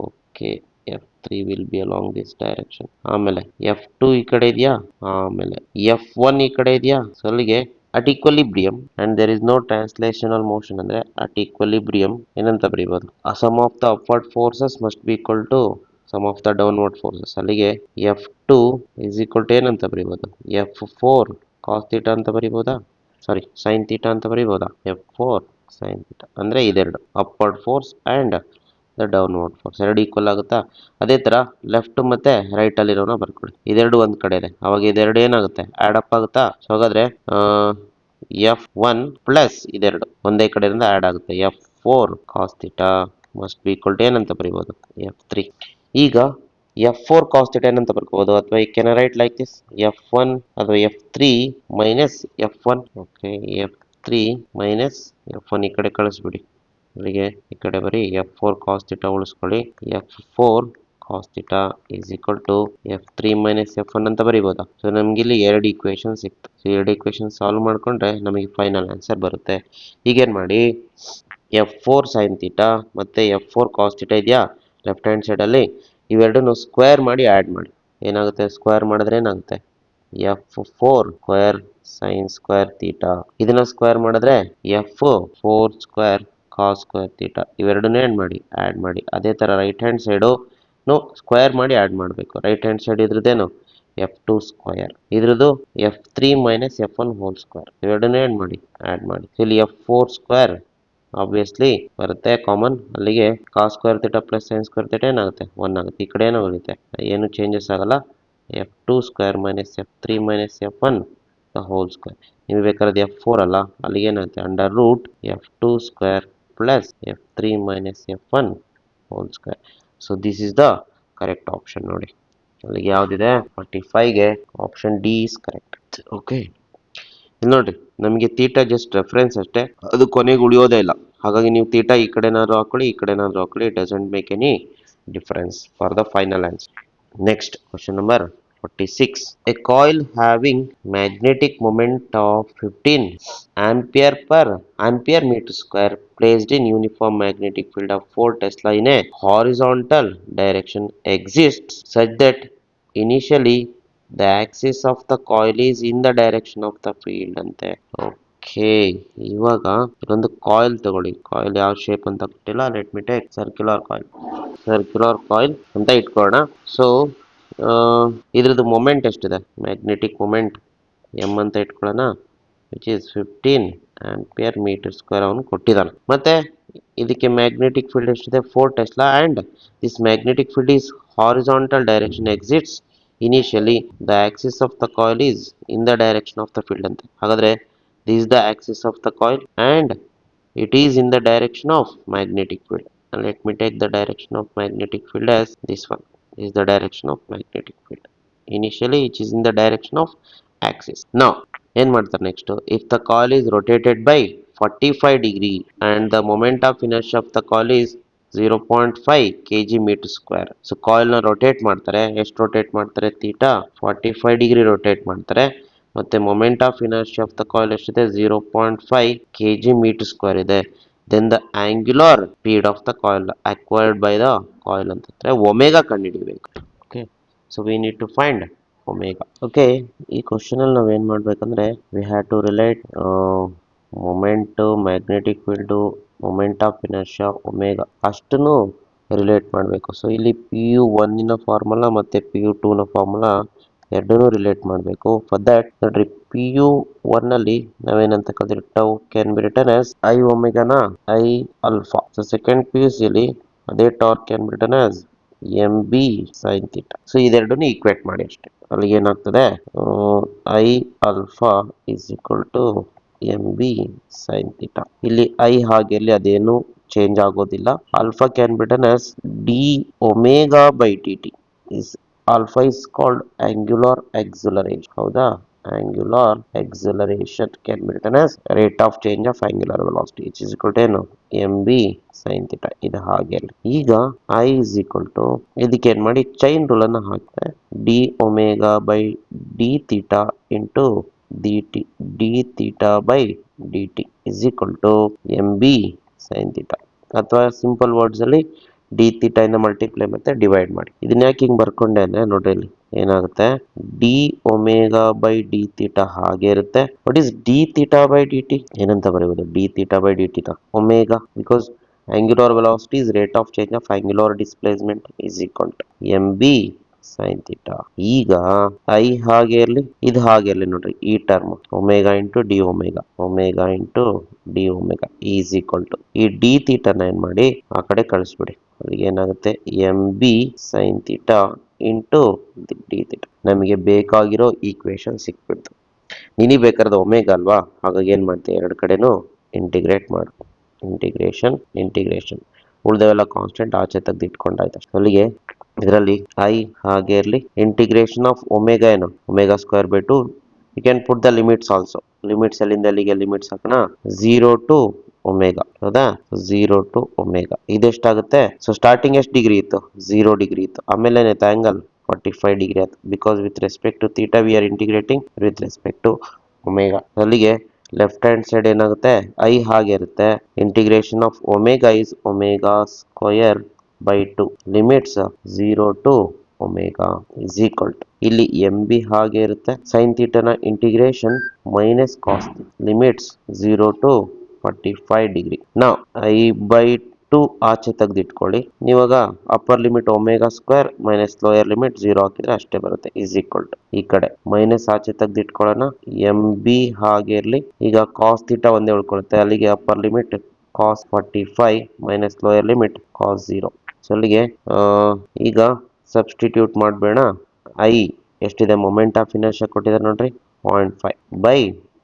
Okay, F3 will be along this direction. ಆಮೇಲೆ F2 ಈ ಕಡೆ ಇದೆಯಾ? ಆಮೇಲೆ F1 ಈ ಕಡೆ ಇದೆಯಾ? ಸೊ ಅಲ್ಲಿಗೆ at equilibrium and there is no translational motion, ಅಂದ್ರೆ ಅಟ್ ಈಕ್ವಲಿಬ್ರಿಯಂ ಏನಂತ ಬರೀಬಹುದು? Sum of the upward forces must be equal to sum of the downward forces. ಅಲ್ಲಿಗೆ F2 ಇಸ್ ಈಕ್ವಲ್ ಟು ಏನಂತ ಬರೀಬಹುದು? F4 ಕಾಸ್ ಥೀಟಾ ಅಂತ ಬರೀಬಹುದಾ? ಸಾರಿ, sine theta ಅಂತ ಬರೀಬಹುದಾ? F4 sine theta ಅಂದ್ರೆ ಇದೆರಡು, upward force and the downward force ಎರಡು equal ಆಗುತ್ತಾ? ಅದೇ ತರ ಲೆಫ್ಟ್ ಮತ್ತೆ ರೈಟ್ ಅಲ್ಲಿರೋನ ಬರ್ಕೊಳ್ಳಿ. ಇದೆರಡು ಒಂದ್ ಕಡೆ ಇದೆ, ಅವಾಗ ಇದೆರಡು ಏನಾಗುತ್ತೆ? ಆಡ್ ಅಪ್ ಆಗುತ್ತಾ? ಸೊ ಹಾಗಾದ್ರೆ F1 ಪ್ಲಸ್ ಇದೆರಡು ಒಂದೇ ಕಡೆಯಿಂದ ಆಡ್ ಆಗುತ್ತೆ, F4 cos theta must be equal to ಏನಂತ ಬರೀಬಹುದು? F3. ಈಗ F4 ಕಾಸ್ ಥೀಟಾ ಏನಂತ ಬರ್ಕೋಬಹುದು? ಅಥವಾ ಈ can write like this, F1 ಅಥವಾ F3 minus F1. Okay, F3 minus F1 ಈ ಕಡೆ ಕಳಿಸ್ಬಿಡಿ. ಅಲ್ಲಿಗೆ ಈ ಕಡೆ ಬರೀ F4 ಕಾಸ್ ಥೀಟಾ ಉಳಿಸ್ಕೊಳ್ಳಿ. F4 cos theta is equal to F3 minus F1 ಅಂತ ಬರೀಬಹುದಾ? ಸೊ ನಮ್ಗೆ ಇಲ್ಲಿ ಎರಡು ಈಕ್ವೇಶನ್ ಸಿಕ್ತು. ಸೊ ಎರಡು ಈಕ್ವೇಶನ್ ಸಾಲ್ವ್ ಮಾಡ್ಕೊಂಡ್ರೆ ನಮಗೆ ಫೈನಲ್ ಆನ್ಸರ್ ಬರುತ್ತೆ. ಈಗೇನ್ ಮಾಡಿ, F4 ಸೈನ್ ಥೀಟಾ ಮತ್ತೆ F4 ಕಾಸ್ ಥೀಟಾ ಇದೆಯಾ ಲೆಫ್ಟ್ ಹ್ಯಾಂಡ್ ಸೈಡ್ ಅಲ್ಲಿ, ಇವೆರಡನ್ನು ಸ್ಕ್ವೇರ್ ಮಾಡಿ ಆಡ್ ಮಾಡಿ. ಏನಾಗುತ್ತೆ? ಸ್ಕ್ವೇರ್ ಮಾಡಿದ್ರೆ ಏನಾಗುತ್ತೆ? F4 square sine square theta. ಇದನ್ನ ಸ್ಕ್ವೇರ್ ಮಾಡಿದ್ರೆ F4 square cos square theta. ಇವೆರಡನ್ನೇ ಆಡ್ ಮಾಡಿ, ಅದೇ ತರ ರೈಟ್ ಹ್ಯಾಂಡ್ ಸೈಡು ಸ್ಕ್ವೇರ್ ಮಾಡಿ ಆಡ್ ಮಾಡಬೇಕು. ರೈಟ್ ಹ್ಯಾಂಡ್ ಸೈಡ್ ಇದ್ರದ್ದೇನು? F2 ಸ್ಕ್ವೇರ್, ಇದ್ರದ್ದು F3 minus F1 whole square. ಇವೆರಡನ್ನೇ ಆಡ್ ಮಾಡಿ. ಇಲ್ಲಿ F4 ಸ್ಕ್ವೇರ್ ಆಬ್ವಿಯಸ್ಲಿ ಬರುತ್ತೆ ಕಾಮನ್. ಅಲ್ಲಿಗೆ cos square theta plus sine square theta ಏನಾಗುತ್ತೆ? 1 ಆಗುತ್ತೆ. ಈ ಕಡೆ ಏನೋ ಉಳಿತೆ, ಏನು ಚೇಂಜಸ್ ಆಗಲ್ಲ. F2 square minus F3 minus F1 the whole square. ನೀವು ಬೇಕಾದ್ರೆ F4 ಅಲ್ಲ, ಅಲ್ಲಿಗೆ ಏನಾಗುತ್ತೆ? Under root F2 square plus F3 minus F1 whole square. So this is the correct option. ನೋಡಿ ಅಲ್ಲಿಗೆ ಯಾವ್ದಿದೆ? 45ಗೆ option D is correct. Okay, ಇಲ್ಲಿ ನೋಡ್ರಿ, ನಮಗೆ ಥೀಟಾ ಜಸ್ಟ್ ರೆಫರೆನ್ಸ್ ಅಷ್ಟೇ, ಅದು ಕೊನೆಗೆ ಉಳಿಯೋದೇ ಇಲ್ಲ. ಹಾಗಾಗಿ ನೀವು ಥೀಟಾ ಈ ಕಡೆ ಏನಾದ್ರು ಹಾಕೊಳ್ಳಿ, ಈ ಕಡೆ ಏನಾದ್ರು ಹಾಕೊಳ್ಳಿ, it doesn't make any difference for the final answer. Next question number 46. A coil having magnetic moment of 15 ampere meter square placed in uniform magnetic field of 4 Tesla in a horizontal direction exists such that initially the axis of the coil is in the direction of the field ಅಂತೆ. Okay, ಇವಾಗ ಇದೊಂದು coil ತಗೊಳ್ಳಿ. Coil ಯಾವ shape ಅಂತ ಗೊತ್ತಿಲ್ಲ, let me take circular coil ಅಂತ ಇಟ್ಕೊಳ್ಳೋಣ. So ಇದ್ರದ್ದು ಮೊಮೆಂಟ್ ಎಷ್ಟಿದೆ? ಮ್ಯಾಗ್ನೆಟಿಕ್ ಮೊಮೆಂಟ್ ಎಂ ಅಂತ ಇಟ್ಕೊಳ್ಳೋಣ, which is 15 ampere metre square ಅವನು ಕೊಟ್ಟಿದ್ದಾನೆ. ಮತ್ತೆ ಇದಕ್ಕೆ ಮ್ಯಾಗ್ನೆಟಿಕ್ ಫೀಲ್ಡ್ ಎಷ್ಟಿದೆ? 4 tesla and this magnetic field is horizontal direction exits initially the axis of the coil is in the direction of the field ಅಂತ. ಹಾಗಾದ್ರೆ This is the axis of the coil and it is in the direction of magnetic field. And let me take the direction of magnetic field as this one. This is the direction of magnetic field. Initially it is in the direction of axis. Now ಏನ್ ಮಾಡ್ತಾರೆ next, if the call is rotated by 45 degree and the moment of inertia of the coil is 0.5 kg/m². So coil ನ rotate ಮಾಡ್ತಾರೆ. ಎಷ್ಟು rotate ಮಾಡ್ತಾರೆ? Theta 45 degree rotate ಮಾಡ್ತಾರೆ. ಮತ್ತೆ moment of inertia of the coil ಎಷ್ಟಿದೆ? 0.5 kg/m² ಇದೆ. Then the angular speed of the coil acquired by the coil ಅಂತಂದ್ರೆ omega ಕಂಡುಹಿಡಿಬೇಕು. Okay, so we need to find omega. Okay, ಈ question ಅಲ್ಲಿ ನಾವೇನ್ ಮಾಡ್ಬೇಕಂದ್ರೆ we have to relate moment, magnetic field, moment of inertia, omega ಅಷ್ಟನ್ನು relate ಮಾಡಬೇಕು. So ಇಲ್ಲಿ PU1 formula ಮತ್ತೆ PU2 ಫಾರ್ಮುಲಾ ಎರಡನ್ನೂ ರಿಲೇಟ್ ಮಾಡಬೇಕು. ಫಾರ್ ದಟ್ ನೋಡ್ರಿ, PU1 ಅಲ್ಲಿ ನಾವೇನಂತ ಕಲ್ತಿರಿ, tau can be written as I ಒಮೆಗಾನ I alpha. So second PUC ಅಲ್ಲಿ ಅದೇ torque can be written as MB sine theta. So ಇದೆರಡನ್ನು ಈಕ್ವೇಟ್ ಮಾಡಿ ಅಷ್ಟೇ. ಅಲ್ಲಿಗೆ ಏನಾಗ್ತದೆ, I alpha is equal to MB sine theta. ಇಲ್ಲಿ ಐ ಹಾಗೆ ಇಲ್ಲಿ ಅದೇನು ಚೇಂಜ್ ಆಗೋದಿಲ್ಲ. Alpha can be written as d omega by dt. Is alpha is called angular acceleration. ಹೌದಾ, angular acceleration can be written as rate of change of angular velocity which is equal to ಏನು, MB sine theta. ಇದು ಹಾಗೆ ಈಗ I is equal to ಇದಕ್ಕೆ ಏನ್ ಮಾಡಿ chain rule ಅನ್ನ ಹಾಕ್ತಾರೆ. D omega by d theta into d theta by dt is equal to MB sine theta. ಅಥವಾ ಸಿಂಪಲ್ ವರ್ಡ್ಸ್ ಅಲ್ಲಿ ಡಿ ಥೀಟಾ ಇಂದ ಮಲ್ಟಿಪ್ಲೈ ಮತ್ತೆ ಡಿವೈಡ್ ಮಾಡಿ. ಇದನ್ನ ಯಾಕೆ ಹಿಂಗ್ ಬರ್ಕೊಂಡೆ ಅಂದ್ರೆ ನೋಡ್ರಿ, ಇಲ್ಲಿ ಏನಾಗುತ್ತೆ, d omega by d theta ಹಾಗೆ ಇರುತ್ತೆ. What is d theta by d t? ಏನಂತ ಬರೆಯುವುದು? D theta by d theta omega, because angular velocity is rate of change of angular displacement is equal to MB sin theta. ಈಗ I ಹಾಗೆ ಇರಲಿ, ಇದು ಹಾಗೆ ಇರಲಿ. ನೋಡ್ರಿ, ಈ term omega into d omega, omega into d omega is equal to ಈ d ಥೀಟಾನ ಏನ್ ಮಾಡಿ ಆ ಕಡೆ ಕಳಿಸ್ಬಿಡಿ. ಅಲ್ಲಿಗೆ ಏನಾಗುತ್ತೆ, MB sin theta into d theta. ನಮಗೆ ಬೇಕಾಗಿರೋ ಈಕ್ವೇಶನ್ ಸಿಕ್ಬಿಡ್ತು. ನಿನಗೆ ಬೇಕಾದ ಒಮೆಗಾ ಅಲ್ವಾ, ಹಾಗಾಗಿ ಏನ್ ಮಾಡ್ತೀವಿ, ಎರಡು ಕಡೆನೂ ಇಂಟಿಗ್ರೇಟ್ ಮಾಡು. ಇಂಟಿಗ್ರೇಷನ್ ಉಳಿದವೆಲ್ಲ ಕಾನ್ಸ್ಟೆಂಟ್ ಆಚೆ ತೆಗೆದು ಇಟ್ಕೊಂಡಾಯ್ತು. ಅಲ್ಲಿಗೆ ಇದರಲ್ಲಿ ಐ ಹಾಗೆ ಇರಲಿ, ಇಂಟಿಗ್ರೇಷನ್ ಆಫ್ ಒಮೆಗಾ ಏನು, omega square by 2. You can put the limits also. Limits ಅಲ್ಲಿಂದ ಅಲ್ಲಿಗೆ ಲಿಮಿಟ್ಸ್ ಹಾಕೋಣ. 0 ಟು ಒಮೆಗಾ. ಹೌದಾ, 0 ಟು ಒಮೆಗಾ ಇದೆಷ್ಟಾಗುತ್ತೆ? ಸೊ ಸ್ಟಾರ್ಟಿಂಗ್ ಎಷ್ಟು ಡಿಗ್ರಿ ಇತ್ತು? 0 ಡಿಗ್ರಿ ಇತ್ತು. ಆಮೇಲೆ ಏನಾಯ್ತು, ಆಂಗಲ್ 45 ಡಿಗ್ರಿ ಆಯ್ತು. Because with respect to theta we are integrating with respect to omega. ಅಲ್ಲಿಗೆ ಲೆಫ್ಟ್ ಹ್ಯಾಂಡ್ ಸೈಡ್ ಏನಾಗುತ್ತೆ, ಐ ಹಾಗೆ ಇರುತ್ತೆ. Integration of omega is omega square by 2. Limits 0 to omega is equal to ಇಲ್ಲಿ MB ಹಾಗೆ ಇರುತ್ತೆ. Sine ಥೀಟಾನ integration minus cos limits 0 to 45 degree. ನಾವು I by 2 ಆಚೆ ತೆಗೆದಿಟ್ಕೊಳ್ಳಿ. ನೀವಾಗ upper limit omega square minus lower limit 0 ಹಾಕಿದ್ರೆ ಅಷ್ಟೇ ಬರುತ್ತೆ. ಇಸ್ ಈಕ್ವಲ್ ಟು ಈ ಕಡೆ ಮೈನಸ್ ಆಚೆ ತೆಗೆದಿಟ್ಕೊಳ್ಳೋಣ. MB ಹಾಗೆ ಇರಲಿ. ಈಗ ಕಾಸ್ ಥೀಟಾ ಒಂದೇ ಉಳ್ಕೊಳ್ಳುತ್ತೆ. ಅಲ್ಲಿಗೆ ಅಪ್ಪರ್ ಲಿಮಿಟ್ ಕಾಸ್ 45 ಮೈನಸ್ ಲೋಯರ್ ಲಿಮಿಟ್ ಕಾಸ್ 0. ಸೊ ಅಲ್ಲಿಗೆ ಈಗ ಸಬ್ಸ್ಟಿಟ್ಯೂಟ್ ಮಾಡಬೇಡ. ಐ ಎಷ್ಟಿದೆ, ಮೊಮೆಂಟ್ ಆಫ್ ಇನರ್ಷಿಯಾ ಕೊಟ್ಟಿದ್ದಾರೆ ನೋಡ್ರಿ, 0.5 ಬೈ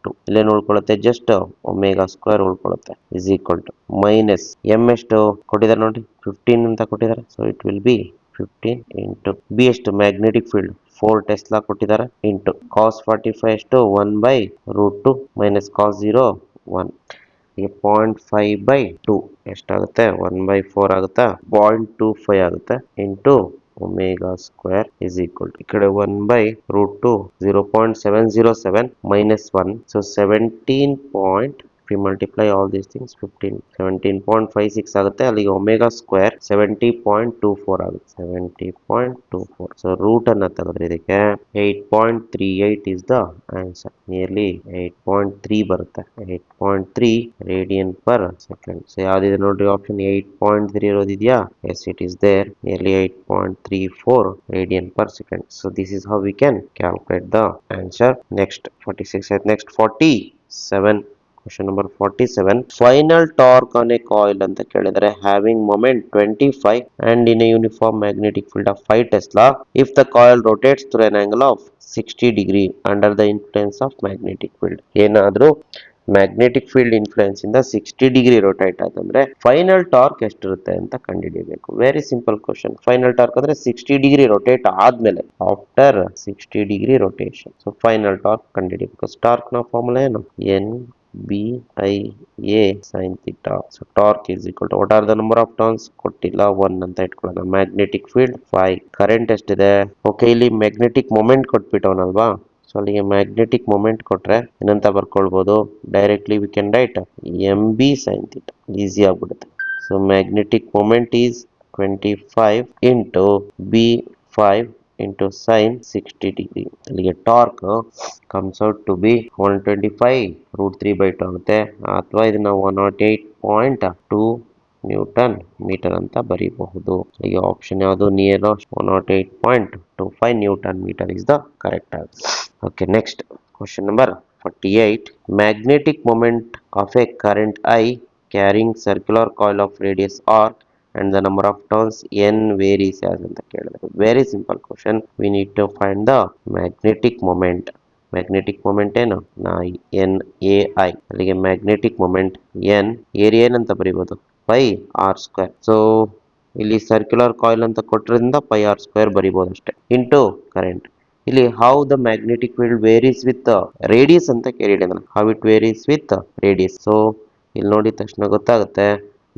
2. ಇಲ್ಲೇನು ಉಳ್ಕೊಳ್ಳುತ್ತೆ, ಜಸ್ಟ್ ಒಮೆಗಾ ಸ್ಕ್ವೇರ್ ಉಳ್ಕೊಳ್ಳುತ್ತೆ. Is equal to minus M ಎಷ್ಟು ಕೊಟ್ಟಿದ್ದಾರೆ ನೋಡ್ರಿ, 15 ಅಂತ ಕೊಟ್ಟಿದ್ದಾರೆ. So it will be 15 into B ಎಷ್ಟು, ಮ್ಯಾಗ್ನೆಟಿಕ್ ಫೀಲ್ಡ್ 4 ಟೆಸ್ಲಾ ಕೊಟ್ಟಿದ್ದಾರೆ, ಇಂಟು ಕಾಸ್ 45 ಎಷ್ಟು, 1 ಬೈ ರೂಟ್ 2 ಮೈನಸ್ ಕಾಸ್ 0 1. ಈಗ 0.5 ಬೈ 2 ಎಷ್ಟಾಗುತ್ತೆ, 1 ಬೈ 4 ಆಗುತ್ತಾ, 0.25 ಆಗುತ್ತೆ. Into omega square is equal to ಈ ಕಡೆ 1 by root 2 0.707 minus 1. So 17. If we multiply all these things 17.56 ಆಗುತ್ತೆ. ಅಲ್ಲಿಗೆ ಒಮೆಗಾ ಸ್ಕ್ವೇರ್ 70.24 ಆಗುತ್ತೆ. 70.24. ಸೊ ರೂಟ್ ಅನ್ನ ತೆಗೆದ್ರೆ ಇದಕ್ಕೆ 8.38 is the answer. ನಿಯರ್ಲಿ 8.3 ಬರುತ್ತೆ. 8.3 ರೇಡಿಯನ್ ಪರ್ ಸೆಕೆಂಡ್. ಸೊ ಯಾವ್ದಿದೆ ನೋಡ್ರಿ ಆಪ್ಷನ್, 8.3 ಇರೋದಿದೆಯಾ? Yes, it is there. Nearly 8.34 radian per second. So this is how we can calculate the answer. Next 46 and next 47. Question number 47. Final torque on a coil ಅಂತ ಕೇಳಿದರೆ having moment 25 and in a uniform magnetic field of 5 Tesla if the coil rotates through an angle of 60 degree under the influence of magnetic field. ಏನಾದರೂ magnetic field influence ಇಂದ 60 degree rotate ಆತಂದ್ರೆ final torque ಎಷ್ಟಿರುತ್ತೆ ಅಂತ ಕಂಡುಹಿಡಿಯಬೇಕು. Very simple question. Final torque ಅಂದ್ರೆ 60 degree rotate ಆದ್ಮೇಲೆ, after 60 degree rotation. So final torque ಕಂಡುಹಿಡಿಯಬೇಕು. Torque ನ ಫಾರ್ಮುಲಾ ಏನು? N B I A sine theta. So torque is equal to what are the number of turns ಕೊಟ್ಟಿಲ್ಲ, 1 ಅಂತ ಇಟ್ಕೊಳ್ಳೋಣ. Magnetic field 5. Current ಎಷ್ಟಿದೆ? Okay, ಇಲ್ಲಿ magnetic moment ಕೊಟ್ಬಿಟ್ಟವನಲ್ವಾ, so ಅಲ್ಲಿಗೆ magnetic moment ಕೊಟ್ರೆ ಏನಂತ ಬರ್ಕೊಳ್ಬಹುದು? Directly we can write M B sine theta. Easy ಆಗ್ಬಿಡುತ್ತೆ. So magnetic moment is 25 into B 5 into sine 60 degree. ಅಲ್ಲಿಗೆ torque comes out to be 125 √3/2 ಆಗುತ್ತೆ, ಅಥವಾ ಇದನ್ನ 108.2 ನ್ಯೂಟನ್ ಮೀಟರ್ ಅಂತ ಬರೀಬಹುದು. ಈಗ ಆಪ್ಷನ್ ಯಾವುದು? Near 108.25 newton metre is the correct answer. Okay, next question number 48. Magnetic moment of a current I carrying circular coil of radius R and the number of turns n varies as ಅಂತ ಕೇಳಿದ್ರೆ. Very simple question. We need to find the magnetic moment. Magnetic moment ಏನು? N A I. ಅಲ್ಲಿಗೆ magnetic moment N, area ಏನಂತ ಬರೀಬಹುದು? Pi r square. So ಇಲ್ಲಿ circular coil ಅಂತ ಕೊಟ್ಟರಿಂದ pi r square ಬರೀಬಹುದು ಅಷ್ಟೇ, ಇಂಟು ಕರೆಂಟ್. ಇಲ್ಲಿ how the magnetic field varies with radius ಅಂತ ಕೇಳಿದ. How it varies with radius. So ಇಲ್ಲಿ ನೋಡಿದ ತಕ್ಷಣ ಗೊತ್ತಾಗುತ್ತೆ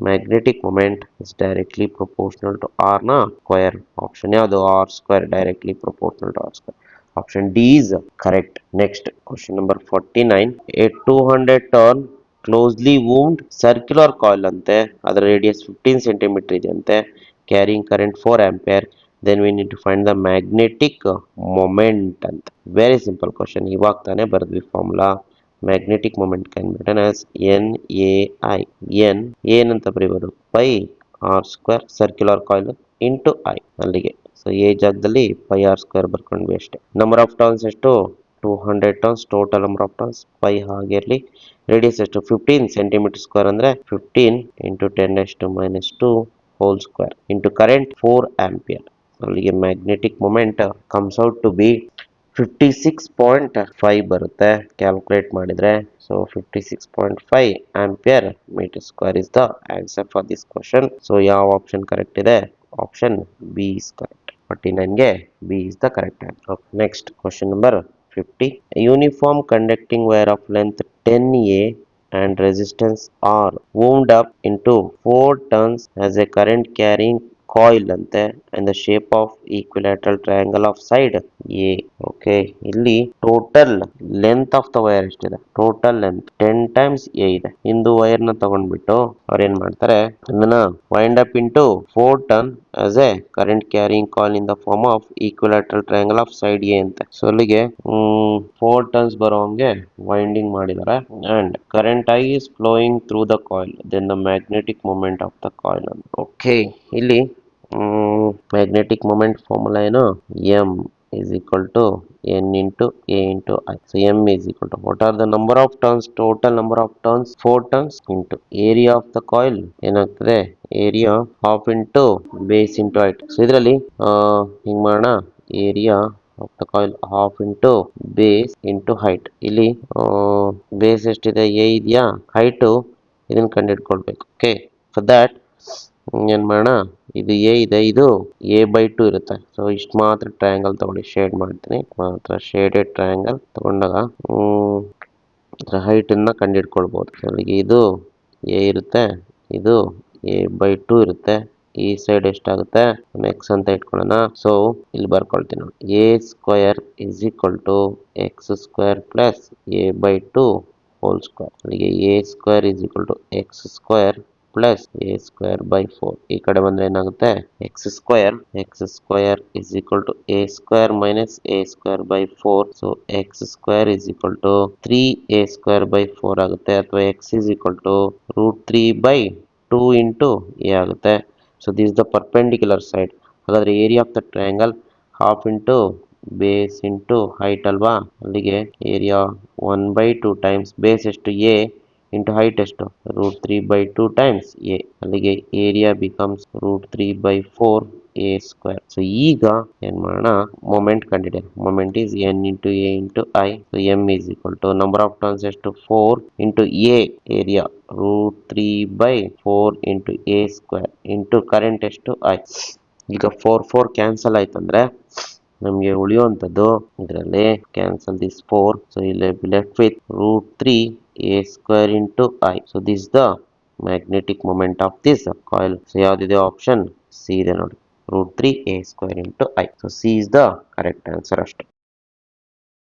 magnetic moment is directly proportional to r na square. Option ಯಾವುದು? r square, directly proportional to r square. Option D is correct. Next question number 49. A 200 turn closely wound circular coil ante, ಅದರ radius 15 cm ಇದೆ ಅಂತೆ, carrying current 4 ampere. Then we need to find the magnetic moment ಅಂತ. Very simple question. ಇವಾಗ ತಾನೇ ಬರೆದ್ವಿ formula. Magnetic moment can be written as N A I. N ಏನಂತ ಬರೀಬಹುದು? Pi r square circular coil into I. ಅಲ್ಲಿಗೆ so A ಜಾಗದಲ್ಲಿ pi r square ಬರ್ಕೊಂಡ್ವಿ ಅಷ್ಟೇ. ನಂಬರ್ ಆಫ್ ಟರ್ನ್ಸ್ ಎಷ್ಟು? 200 turns. Total number of turns pi ಆಗಿರಲಿ. Radius ಎಷ್ಟು? 15 centimetre square ಅಂದ್ರೆ 15 into 10⁻⁻2 whole square into current 4 ampere. ಅಲ್ಲಿಗೆ magnetic moment comes out to be 56.5 ಬರುತ್ತೆ ಕ್ಯಾಲ್ಕುಲೇಟ್ ಮಾಡಿದ್ರೆ. So 56.5 ampere metre square is the answer for this question. So ಯಾವ option correct ಇದೆ? Option B is correct. 49ಗೆ B is the correct answer. Next question number 50. Uniform conducting wire of length 10A and resistance R wound up into 4 turns as a current carrying coil ಅಂತೆ and the shape of equilateral triangle of side A. Okay, ಇಲ್ಲಿ total length of the wire ಎಷ್ಟಿದೆ? Total length 10 times A ಇದೆ. ಇಂದು wire ನ ತಗೊಂಡ್ಬಿಟ್ಟು ಅವ್ರು ಏನ್ ಮಾಡ್ತಾರೆ, ಅದನ್ನ wind up into 4 turn as a current carrying coil in the form of equilateral triangle of side A ಅಂತ. ಸೊ ಅಲ್ಲಿಗೆ 4 ಟರ್ನ್ಸ್ ಬರೋಂಗೆ ವೈಂಡಿಂಗ್ ಮಾಡಿದ್ದಾರೆ and current I is flowing through the coil, then the magnetic moment of the coil. Okay, ಇಲ್ಲಿ magnetic moment formula ಏನು? M is equal to n into a into I. So m is equal to what are the number of turns? Total number of turns 4 turns into area of the coil ಏನಾಗ್ತದೆ? Area half into base into height. So ಇದರಲ್ಲಿ ಹಿಂಗ್ ಮಾಡೋಣ, area of the coil half into base into height. ಇಲ್ಲಿ base ಎಷ್ಟಿದೆ? a ಇದೆಯಾ? Height ಇದನ್ನ ಕಂಡುಹಿಡ್ಕೊಳ್ಬೇಕು. Okay, for that ಏನ್ ಮಾಡೋಣ, ಇದು ಎ ಇದೆ, ಇದು a/2 ಇರುತ್ತೆ. ಸೊ ಇಷ್ಟು ಮಾತ್ರ ಟ್ರಯಾಂಗಲ್ ತಗೊಳ್ಳಿ, ಶೇಡ್ ಮಾಡ್ತೀನಿ ಮಾತ್ರ. ಶೇಡೆಡ್ ಟ್ರಯಾಂಗಲ್ ತಗೊಂಡಾಗ ಅದರ ಹೈಟ್ ಅನ್ನ ಕಂಡುಹಿಡ್ಕೊಳ್ಬಹುದು. ಅಲ್ಲಿಗೆ ಇದು ಎ ಇರುತ್ತೆ, ಇದು a/2 ಇರುತ್ತೆ. ಈ ಸೈಡ್ ಎಷ್ಟಾಗುತ್ತೆ? ಎಕ್ಸ್ ಅಂತ ಇಟ್ಕೊಳ್ಳೋಣ. ಸೊ ಇಲ್ಲಿ ಬರ್ಕೊಳ್ತೀನಿ ನೋಡಿ, a square is equal to x square plus a/2 whole square. ಅಲ್ಲಿಗೆ a square is equal to x square plus a square by 4. ಈ ಕಡೆ ಬಂದ್ರೆ ಏನಾಗುತ್ತೆ? X square is equal to a square minus a square by 4. So x square is equal to 3a square by 4 ಆಗುತ್ತೆ, ಅಥವಾ x is equal to √3/2 into a ಆಗುತ್ತೆ. So this is the perpendicular side. ಹಾಗಾದ್ರೆ area of the triangle half into base into height ಅಲ್ವಾ? ಅಲ್ಲಿಗೆ area 1/2 times base ಎಷ್ಟು? a into height ಎಷ್ಟು √3/2 times a. ಅಲ್ಲಿಗೆ area becomes √3/4 a square. So ಈಗ ಏನ್ ಮಾಡೋಣ, ಮೊಮೆಂಟ್ ಕಂಡಿಡಿಯೋಣ. Moment is n into A into I. So M is equal to number of turns ಎಷ್ಟು 4 into A area √3/4 into a square into current ಎಷ್ಟು I. ಈಗ 4 cancel ಆಯ್ತಂದ್ರೆ ನಮಗೆ ಉಳಿಯುವಂಥದ್ದು ಇದರಲ್ಲಿ ಕ್ಯಾನ್ಸಲ್ ದಿಸ್ 4. ಸೊ ಇಲ್ಲಿ left with √3 a square into I. So this the magnetic moment of this coil. So ಯಾವ್ದಿದೆ option C ಇದೆ ನೋಡಿ, √3 a square into I. So C is the correct answer ಅಷ್ಟೇ.